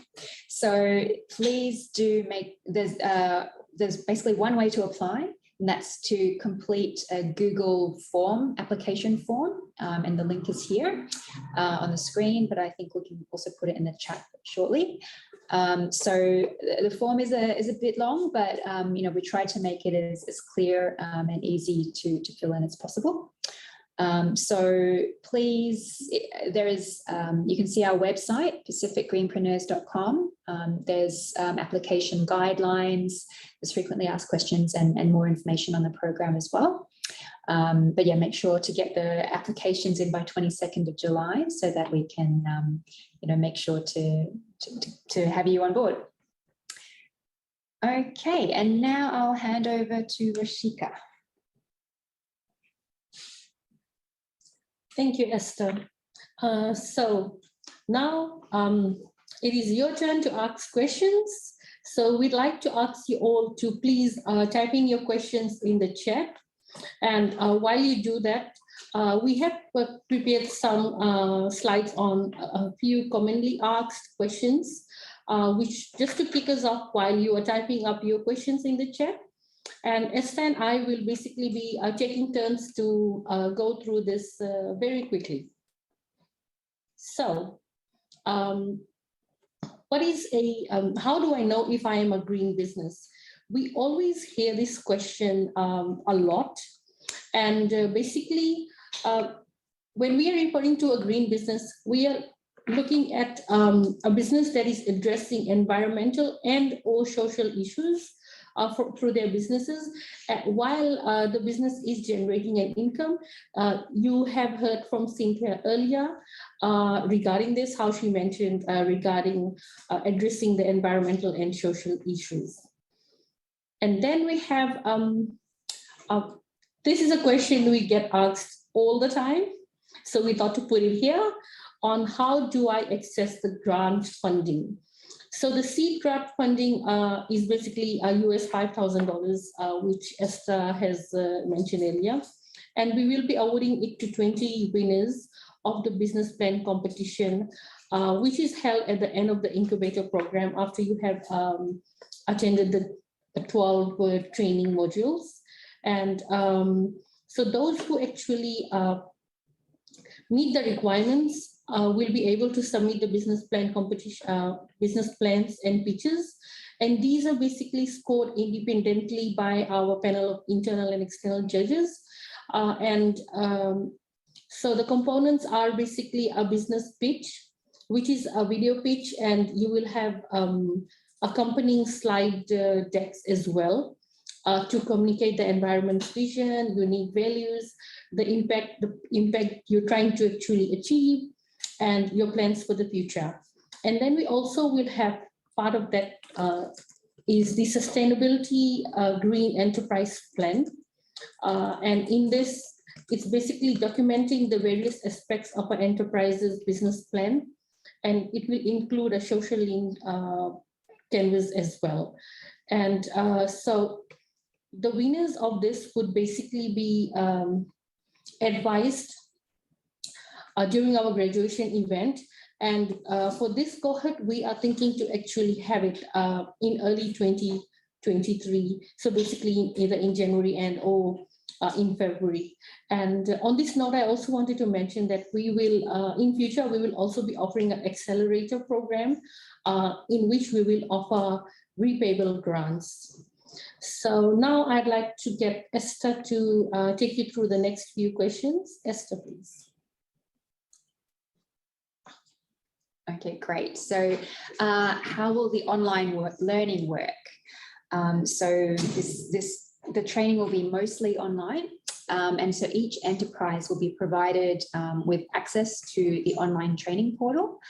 So please do there's basically one way to apply, and that's to complete a Google form, application form, and the link is here on the screen, but I think we can also put it in the chat shortly. So the form is a bit long, but we try to make it as clear and easy to fill in as possible. So please, there is, you can see our website, pacificgreenpreneurs.com. There's application guidelines, there's frequently asked questions and more information on the program as well. But yeah, make sure to get the applications in by 22nd of July so that we can, make sure to have you on board. Okay, and now I'll hand over to Rashika. Thank you, Esther. So now it is your turn to ask questions. So we'd like to ask you all to please type in your questions in the chat. And while you do that, we have prepared some slides on a few commonly asked questions, which just to kick us off while you are typing up your questions in the chat. And Esther and I will basically be taking turns to go through this very quickly. So, what is how do I know if I am a green business? We always hear this question a lot. And basically, when we are referring to a green business, we are looking at a business that is addressing environmental and or social issues through their businesses, while the business is generating an income. You have heard from Cynthia earlier regarding this, how she mentioned regarding addressing the environmental and social issues. And then we have, this is a question we get asked all the time. So we thought to put it here on how do I access the grant funding? So the seed grant funding is basically US $5,000, which Esther has mentioned earlier. And we will be awarding it to 20 winners of the business plan competition, which is held at the end of the incubator program after you have attended the 12 training modules. And so those who actually meet the requirements will be able to submit the business plan competition, business plans and pitches. And these are basically scored independently by our panel of internal and external judges. So the components are basically a business pitch, which is a video pitch, and you will have accompanying slide decks as well to communicate the environment's vision, unique values, the impact you're trying to actually achieve, and your plans for the future. And then we also will have part of that is the sustainability green enterprise plan. And in this, it's basically documenting the various aspects of an enterprise's business plan, and it will include a social link canvas as well. And so the winners of this would basically be advised during our graduation event. And for this cohort, we are thinking to actually have it in early 2023. So basically either in January and or in February. And on this note, I also wanted to mention that we will, in future, we will also be offering an accelerator program in which we will offer repayable grants. So now I'd like to get Esther to take you through the next few questions. Esther, please. Okay, great. So how will the online learning work? So the training will be mostly online. And so each enterprise will be provided with access to the online training portal,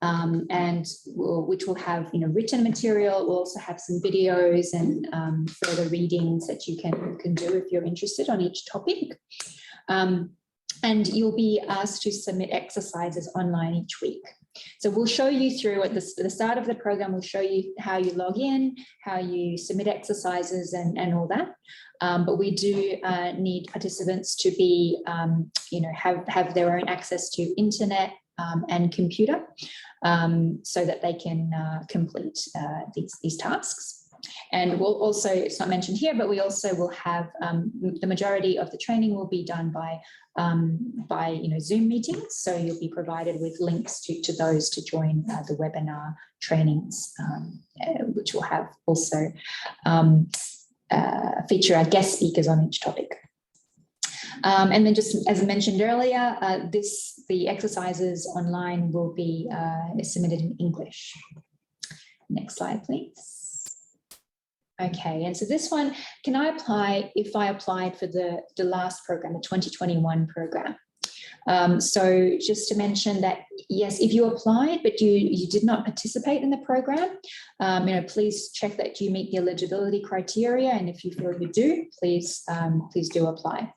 which will have written material. We'll also have some videos and further readings that you can do if you're interested on each topic. And you'll be asked to submit exercises online each week. So we'll show you through at the start of the program, we'll show you how you log in, how you submit exercises and all that. But we do need participants to be, have their own access to internet and computer so that they can complete these tasks. And we'll also, it's not mentioned here, but we also will have the majority of the training will be done by Zoom meetings. So you'll be provided with links to those to join the webinar trainings, which will have also feature our guest speakers on each topic. And then just as I mentioned earlier, the exercises online will be submitted in English. Next slide, please. Okay, and so this one, can I apply if I applied for the last program, the 2021 program? So just to mention that, yes, if you applied, but you did not participate in the program, please check that you meet the eligibility criteria. And if you feel you do, please do apply.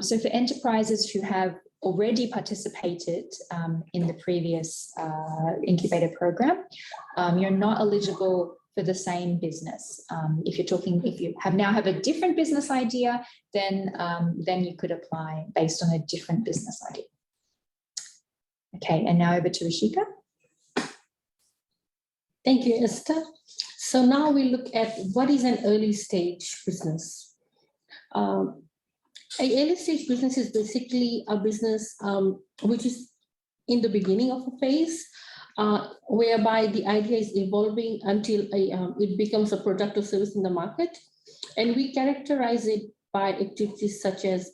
So for enterprises who have already participated in the previous incubator program, you're not eligible for the same business. If you now have a different business idea, then you could apply based on a different business idea. Okay, and now over to Rishika. Thank you, Esther. So now we look at what is an early stage business. An early stage business is basically a business which is in the beginning of a phase, whereby the idea is evolving until it becomes a product or service in the market. And we characterize it by activities such as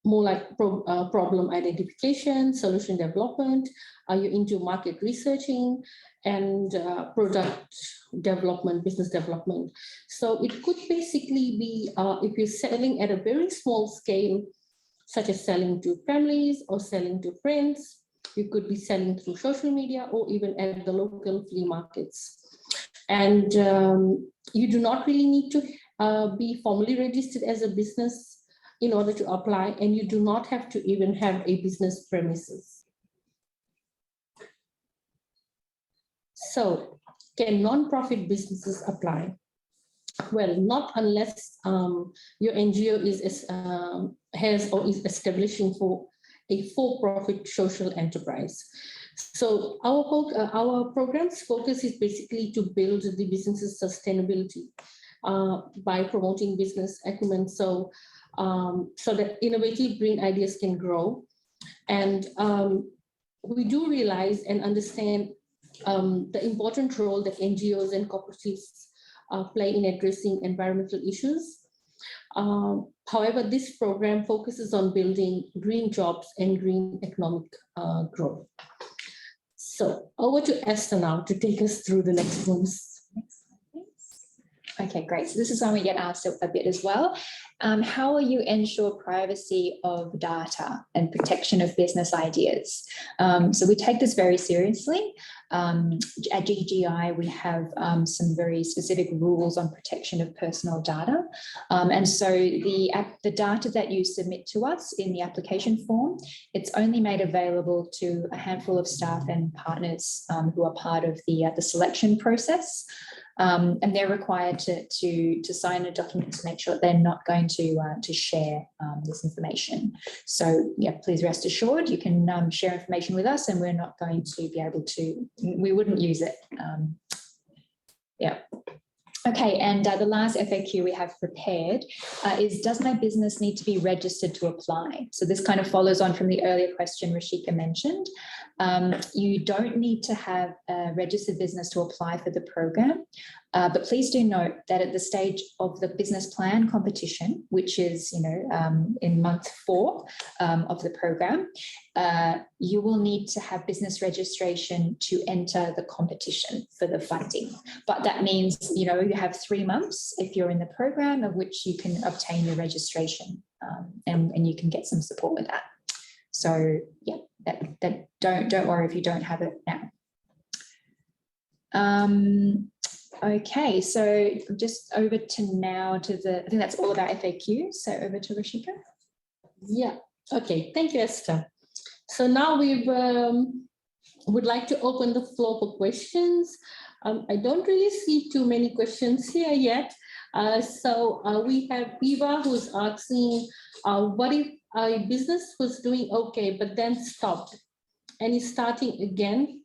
more like problem identification, solution development. Are you into market researching and product development, business development? So it could basically be if you're selling at a very small scale, such as selling to families or selling to friends. You could be selling through social media or even at the local flea markets. And you do not really need to be formally registered as a business in order to apply, and you do not have to even have a business premises. So can non-profit businesses apply? Well, not unless your NGO has or is establishing for a for-profit social enterprise. So our program's focus is basically to build the business's sustainability by promoting business acumen, so that innovative green ideas can grow. And we do realize and understand the important role that NGOs and cooperatives play in addressing environmental issues. However, this program focuses on building green jobs and green economic growth. So over to Esther now to take us through the next ones. Okay, great. So this is when we get asked a bit as well. How will you ensure privacy of data and protection of business ideas? So we take this very seriously. At GGI, we have some very specific rules on protection of personal data. And so the data that you submit to us in the application form, it's only made available to a handful of staff and partners who are part of the selection process. And they're required to sign a document to make sure that they're not going to share this information. So yeah, please rest assured you can share information with us, and we're not going to be able to. We wouldn't use it. Yeah. Okay, and the last FAQ we have prepared is, does my business need to be registered to apply? So this kind of follows on from the earlier question Rashika mentioned. You don't need to have a registered business to apply for the program, but please do note that at the stage of the business plan competition, which is in month 4 of the program, you will need to have business registration to enter the competition for the funding. But that means you have 3 months if you're in the program of which you can obtain your registration, and you can get some support with that. So yeah, that don't worry if you don't have it now. Okay, so just over to now to I think that's all about FAQs. So over to Rashika. Yeah. Okay. Thank you, Esther. So now we would like to open the floor for questions. I don't really see too many questions here yet. So we have Eva who's asking, what if a business was doing okay, but then stopped and is starting again?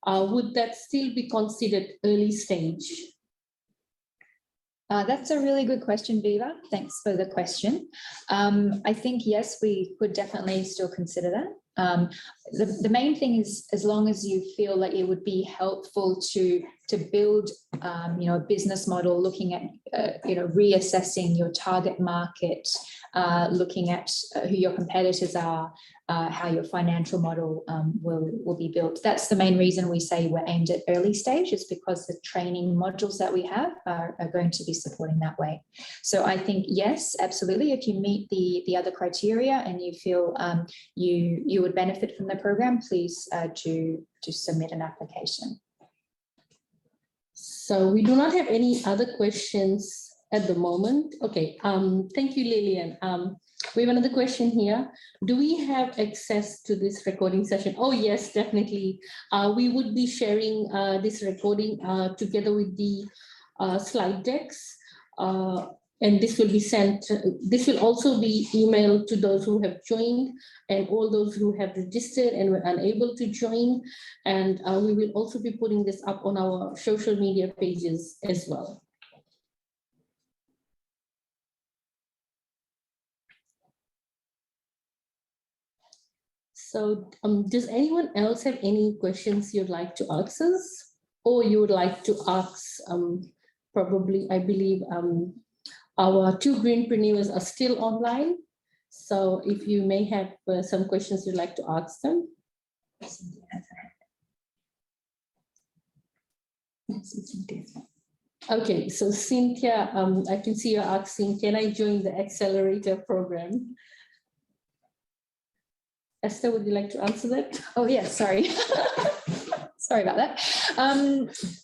Would that still be considered early stage? That's a really good question, Viva. Thanks for the question. I think, yes, we could definitely still consider that. The main thing is, as long as you feel like it would be helpful to build, a business model, looking at, reassessing your target market, looking at who your competitors are, how your financial model will be built. That's the main reason we say we're aimed at early stage, is because the training modules that we have are going to be supporting that way. So I think, yes, absolutely. If you meet the other criteria and you feel you would benefit from the program, please to submit an application. So we do not have any other questions at the moment. Okay, thank you, Lillian. We have another question here. Do we have access to this recording session? Oh, yes, definitely. We would be sharing this recording together with the slide decks. And this will be sent, this will also be emailed to those who have joined and all those who have registered and were unable to join. And we will also be putting this up on our social media pages as well. So does anyone else have any questions you'd like to ask us? Or you would like to ask, probably, I believe, our 2 Greenpreneurs are still online. So if you may have some questions you'd like to ask them. Okay, so Cynthia, I can see you're asking, can I join the accelerator program? Esther, would you like to answer that? Oh, yes, sorry. Sorry about that.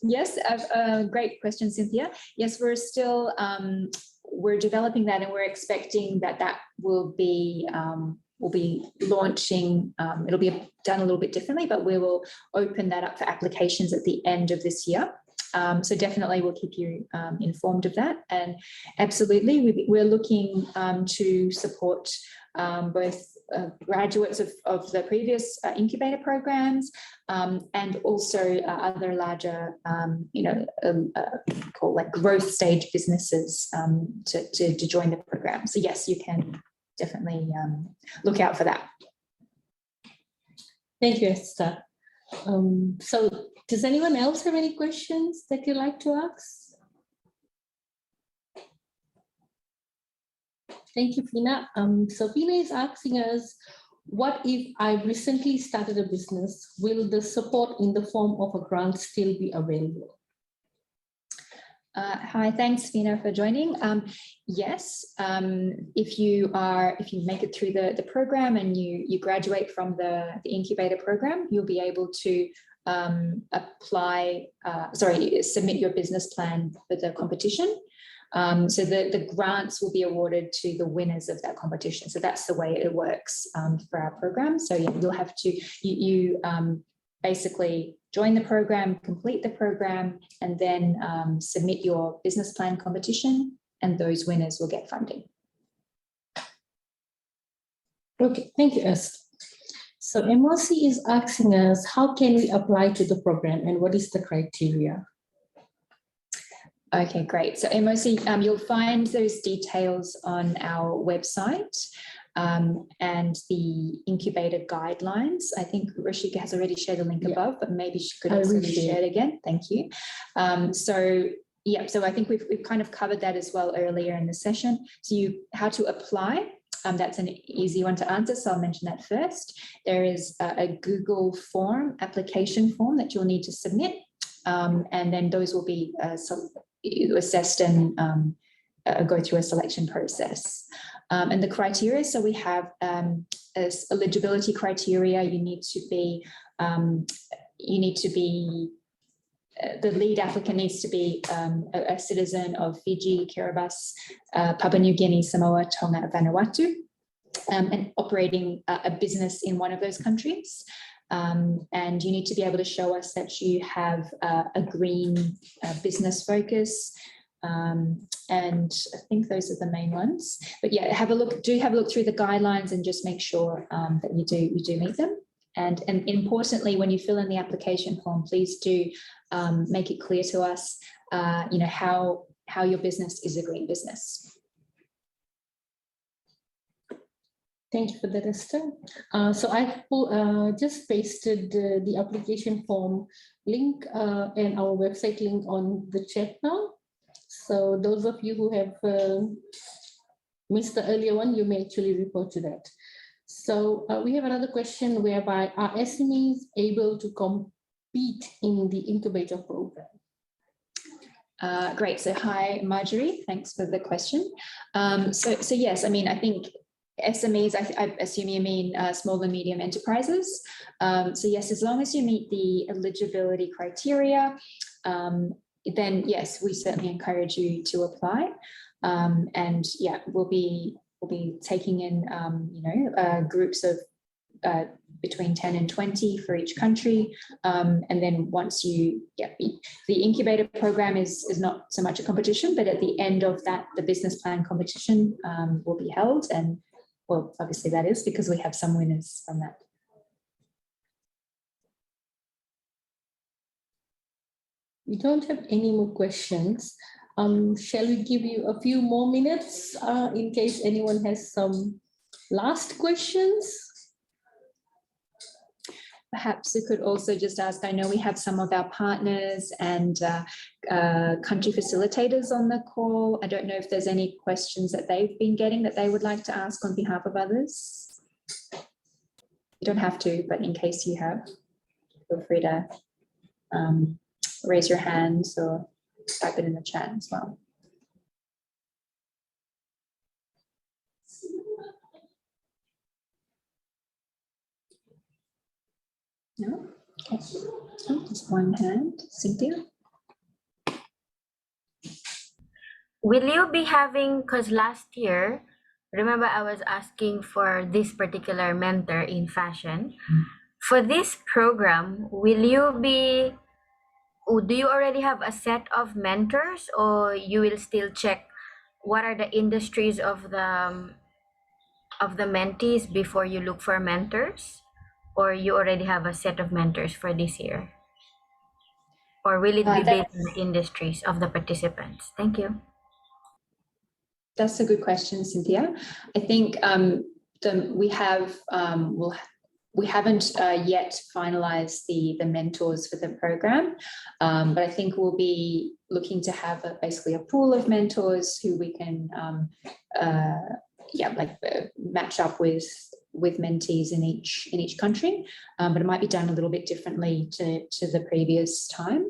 Yes, a great question, Cynthia. Yes, we're still, we're developing that, and we're expecting that will be launching. It'll be done a little bit differently, but we will open that up for applications at the end of this year. So definitely we'll keep you informed of that. And absolutely, we're looking to support both graduates of the previous incubator programs and also other larger, called like growth stage businesses to join the program. So yes, you can definitely look out for that. Thank you, Esther. So does anyone else have any questions that you'd like to ask? Thank you, Fina. So Fina is asking us, what if I recently started a business? Will the support in the form of a grant still be available? Hi, thanks, Fina, for joining. Yes, if you make it through the program and you graduate from the incubator program, you'll be able to submit your business plan for the competition. So the grants will be awarded to the winners of that competition. So that's the way it works for our program. So yeah, you'll have to basically join the program, complete the program, and then submit your business plan competition, and those winners will get funding. Okay, thank you, Esther. So MRC is asking us, how can we apply to the program and what is the criteria? Okay, great. So MOC, you'll find those details on our website. And the incubator guidelines. I think Rashika has already shared a link above, but maybe she could also share it again. Thank you. So I think we've kind of covered that as well earlier in the session. So how to apply, that's an easy one to answer, so I'll mention that first. There is a Google form, application form that you'll need to submit, and then those will be assessed and go through a selection process. And the criteria, so we have eligibility criteria. You need to be, the lead applicant needs to be a citizen of Fiji, Kiribati, Papua New Guinea, Samoa, Tonga, Vanuatu, and operating a business in one of those countries. And you need to be able to show us that you have a green business focus. And I think those are the main ones. But yeah, have a look through the guidelines and just make sure that you do meet them. And importantly, when you fill in the application form, please do make it clear to us, how your business is a green business. Thank you for that, Esther. So I've just pasted the application form link and our website link on the chat now. So those of you who have missed the earlier one, you may actually report to that. So we have another question whereby, are SMEs able to compete in the incubator program? Great. So hi, Marjorie. Thanks for the question. So yes, I mean, I think SMEs, I assume you mean small and medium enterprises. So yes, as long as you meet the eligibility criteria, then yes, we certainly encourage you to apply. And yeah, we'll be taking in groups of between 10 and 20 for each country. And then once the incubator program is not so much a competition, but at the end of that, the business plan competition will be held. And well, obviously that is because we have some winners from that. We don't have any more questions. Shall we give you a few more minutes in case anyone has some last questions? Perhaps we could also just ask, I know we have some of our partners and country facilitators on the call. I don't know if there's any questions that they've been getting that they would like to ask on behalf of others. You don't have to, but in case you have, feel free to raise your hands or type it in the chat as well. No? Okay. Oh, just one hand. Cynthia? Will you be having, because last year, remember I was asking for this particular mentor in fashion. For this program, do you already have a set of mentors, or you will still check what are the industries of the mentees before you look for mentors? Or you already have a set of mentors for this year? Or will it be based on the industries of the participants? Thank you. That's a good question, Cynthia. I think we haven't yet finalized the mentors for the program, but I think we'll be looking to have basically a pool of mentors who we can match up with mentees in each country, but it might be done a little bit differently to the previous time.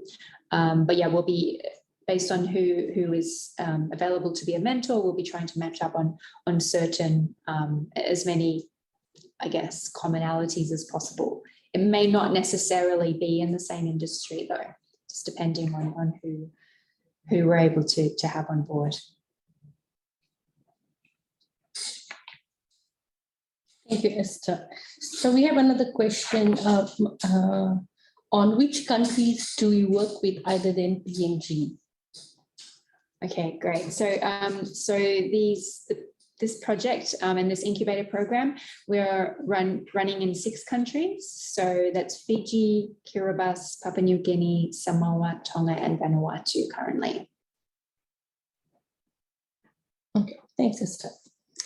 But yeah, we'll be, based on who is available to be a mentor, we'll be trying to match up on certain, as many, I guess, commonalities as possible. It may not necessarily be in the same industry though, just depending on who we're able to have on board. Thank you, Esther. So we have another question on which countries do you work with other than PNG? Okay, great. So this project and this incubator program, we are running in 6 countries. So that's Fiji, Kiribati, Papua New Guinea, Samoa, Tonga, and Vanuatu currently. Okay, thanks, Esther.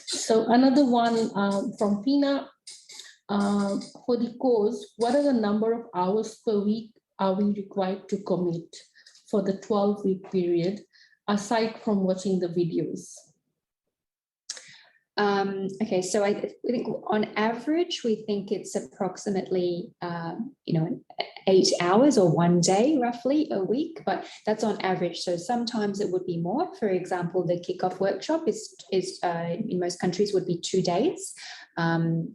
So another one from Pina. For the course, what are the number of hours per week are we required to commit for the 12-week period, aside from watching the videos? Okay, so I think on average, we think it's approximately 8 hours or 1 day roughly a week, but that's on average. So sometimes it would be more. For example, the kickoff workshop is in most countries would be 2 days, 2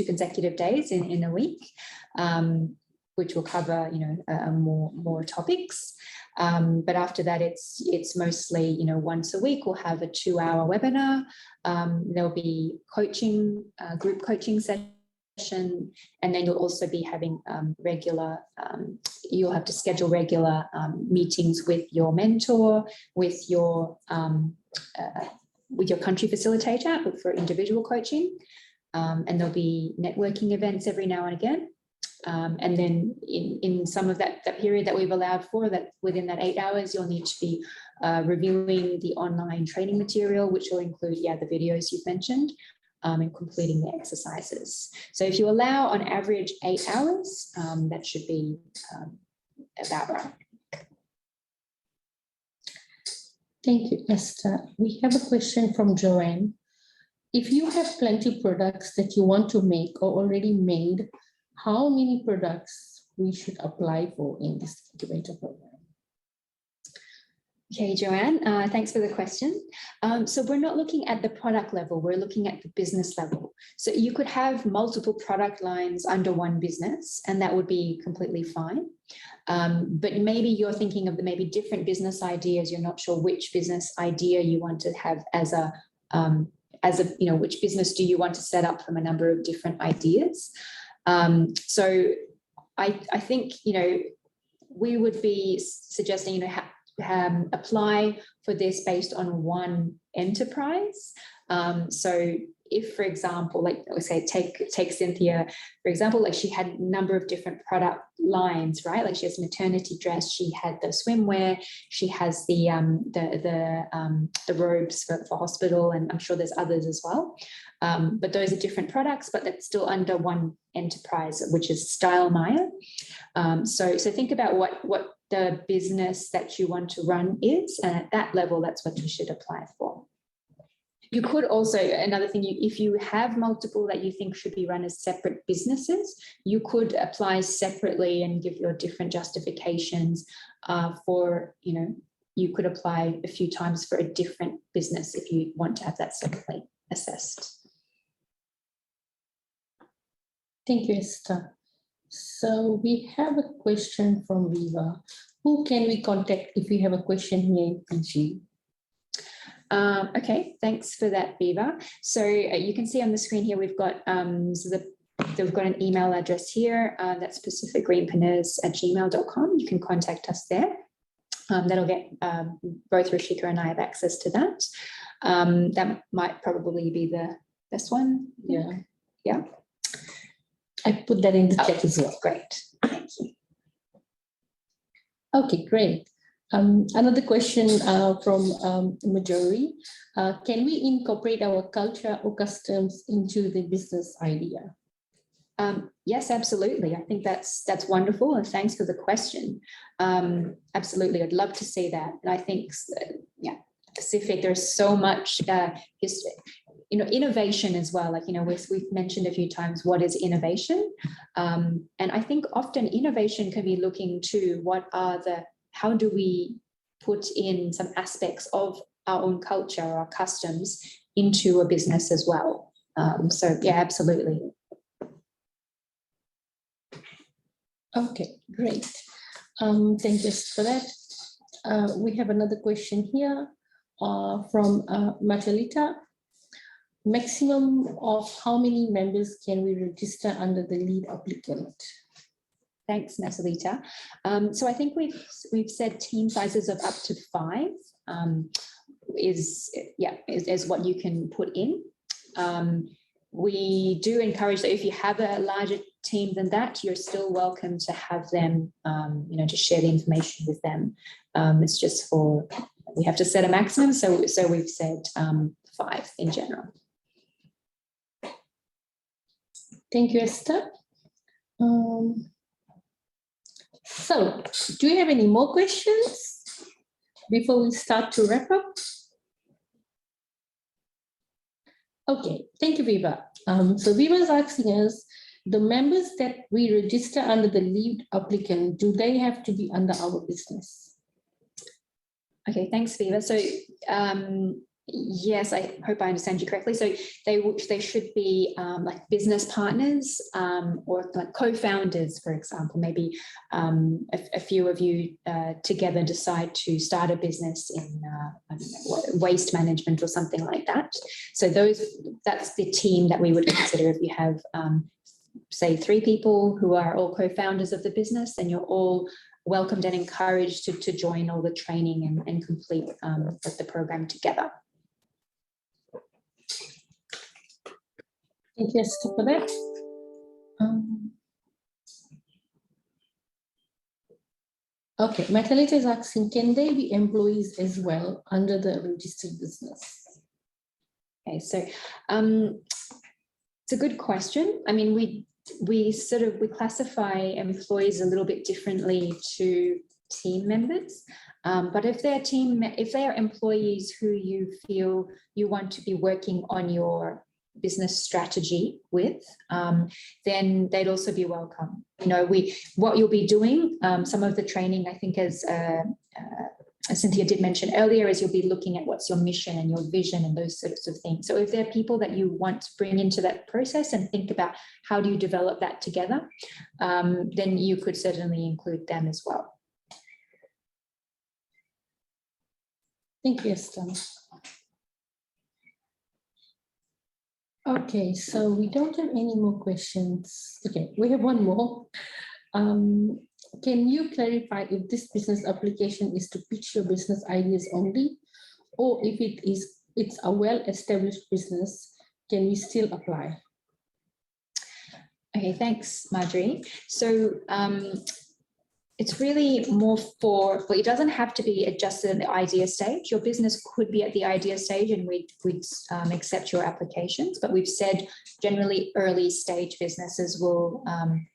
consecutive days in a week, which will cover more topics. But after that, it's mostly, once a week we'll have a 2-hour webinar. There'll be coaching, group coaching session, and then you'll also be having you'll have to schedule regular meetings with your mentor, with your country facilitator for individual coaching, and there'll be networking events every now and again. And then in some of that period that we've allowed for, that within that 8 hours, you'll need to be reviewing the online training material, which will include, the videos you've mentioned, and completing the exercises. So if you allow on average 8 hours, that should be about right. Thank you, Esther. We have a question from Joanne. If you have plenty of products that you want to make or already made, how many products we should apply for in this incubator program? Okay, Joanne, thanks for the question. So we're not looking at the product level, we're looking at the business level. So you could have multiple product lines under one business, and that would be completely fine. But maybe you're thinking of maybe different business ideas. You're not sure which business idea you want to have which business do you want to set up from a number of different ideas. So I think, we would be suggesting, apply for this based on one enterprise. So if, for example, like we say, take Cynthia, for example, like she had a number of different product lines, right? Like she has maternity dress, she had the swimwear, she has the robes for hospital, and I'm sure there's others as well. But those are different products, but that's still under one enterprise, which is Style Maya. So think about what the business that you want to run is, and at that level, that's what you should apply for. You could also, another thing, if you have multiple that you think should be run as separate businesses, you could apply separately and give your different justifications for, you could apply a few times for a different business if you want to have that separately assessed. Thank you, Esther. So we have a question from Viva. Who can we contact if we have a question here in PG? Okay, thanks for that, Viva. So you can see on the screen here, we've got we've got an email address here. That's pacificgreenpreneurs@gmail.com. You can contact us there. That'll get both Rashika and I have access to that. That might probably be the best one. Yeah. I put that in the chat as well. Great, thank you. Okay, great. Another question from Majori. Can we incorporate our culture or customs into the business idea? Yes, absolutely. I think that's wonderful, and thanks for the question. Absolutely, I'd love to see that. And I think, yeah, Pacific, there's so much history, innovation as well. Like, we've mentioned a few times, what is innovation? And I think often innovation can be looking to how do we put in some aspects of our own culture, our customs into a business as well. So yeah, absolutely. Okay, great. Thank you for that. We have another question here from Marcelita. Maximum of how many members can we register under the lead applicant? Thanks, Marcelita. So I think we've said team sizes of up to 5 is what you can put in. We do encourage that if you have a larger team than that, you're still welcome to have them, to share the information with them. It's just we have to set a maximum. So we've said 5 in general. Thank you, Esther. So, do you have any more questions before we start to wrap up? Okay, thank you, Viva. So Viva is asking us, the members that we register under the lead applicant, do they have to be under our business? Okay, thanks, Viva. So yes, I hope I understand you correctly. So they should be like business partners or like co-founders, for example. Maybe a few of you together decide to start a business in waste management or something like that. So that's the team that we would consider. If you have say 3 people who are all co-founders of the business, then you're all welcomed and encouraged to join all the training and complete the program together. Thank you, Esther, for that. Okay, Matalita is asking, can they be employees as well under the registered business? Okay, so it's a good question. I mean, we classify employees a little bit differently to team members. But if they are employees who you feel you want to be working on your business strategy with, then they'd also be welcome. What you'll be doing, some of the training, I think, as Cynthia did mention earlier, is you'll be looking at what's your mission and your vision and those sorts of things. So if there are people that you want to bring into that process and think about how do you develop that together, then you could certainly include them as well. Thank you, Esther. Okay, so we don't have any more questions. Okay, we have one more. Can you clarify if this business application is to pitch your business ideas only, or if it's a well-established business, can we still apply? Okay, thanks, Marjorie. So it's really more it doesn't have to be adjusted at the idea stage. Your business could be at the idea stage and we'd accept your applications, but we've said generally early stage businesses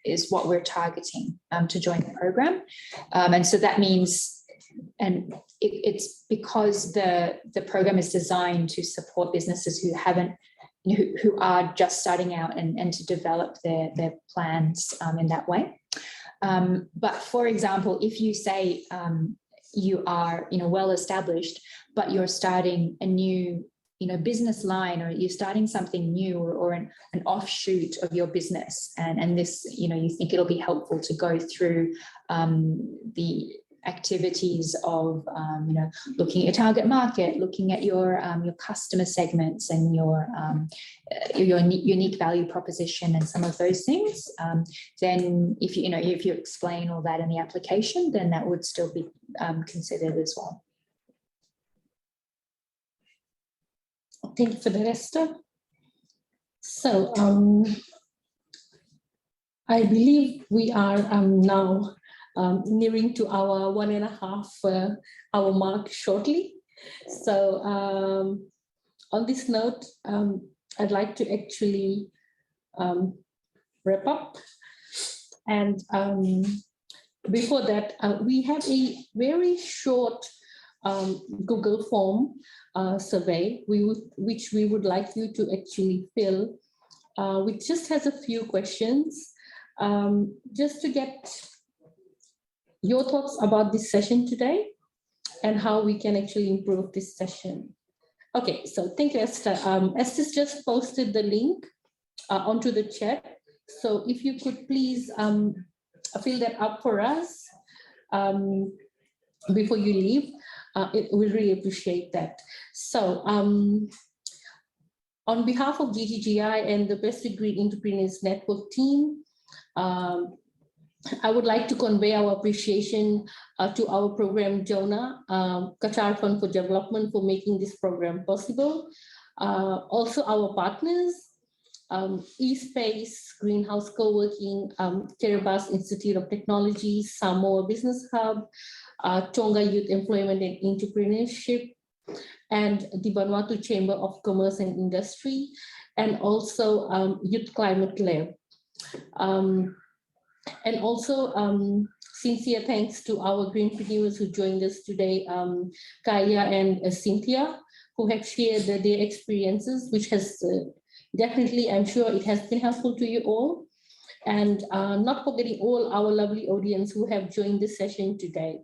is what we're targeting to join the program. And so that means, and it's because the program is designed to support businesses who are just starting out and to develop their plans in that way. But for example, if you say you are well established, but you're starting a new business line, or you're starting something new or an offshoot of your business, and this you think it'll be helpful to go through the activities of looking at your target market, looking at your customer segments and your unique value proposition and some of those things, then if you explain all that in the application, then that would still be considered as well. Thank you for the Esther. So I believe we are now nearing to our 1.5 hour mark shortly. So on this note, I'd like to actually wrap up. And before that, we have a very short Google form survey, which we would like you to actually fill, which just has a few questions, just to get your thoughts about this session today and how we can actually improve this session. Okay, so thank you, Esther. Esther's just posted the link onto the chat. So if you could please fill that up for us before you leave, we really appreciate that. So on behalf of GGGI and the Pacific Green Entrepreneurs Network team, I would like to convey our appreciation to our program donor, Qatar Fund for Development, for making this program possible. Also our partners, eSpace, Greenhouse Co-working, Kiribati Institute of Technology, Samoa Business Hub, Tonga Youth Employment and Entrepreneurship, and the Vanuatu Chamber of Commerce and Industry, and also Youth Climate Lab. And also sincere thanks to our Greenpreneurs who joined us today, Kaya and Cynthia, who have shared their experiences, which has definitely, I'm sure it has been helpful to you all. And not forgetting all our lovely audience who have joined this session today.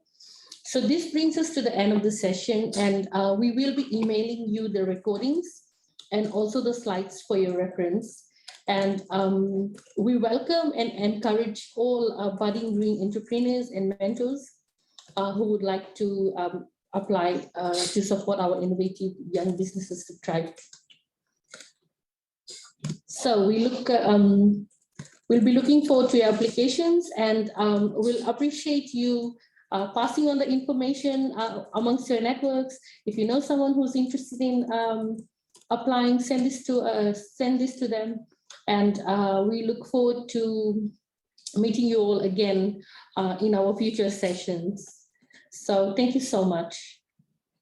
So this brings us to the end of the session, and we will be emailing you the recordings and also the slides for your reference. And we welcome and encourage all budding green entrepreneurs and mentors who would like to apply to support our innovative young businesses to thrive. So we look, we'll be looking forward to your applications, and we'll appreciate you passing on the information amongst your networks. If you know someone who's interested in applying, send this to them. And we look forward to meeting you all again in our future sessions. So thank you so much.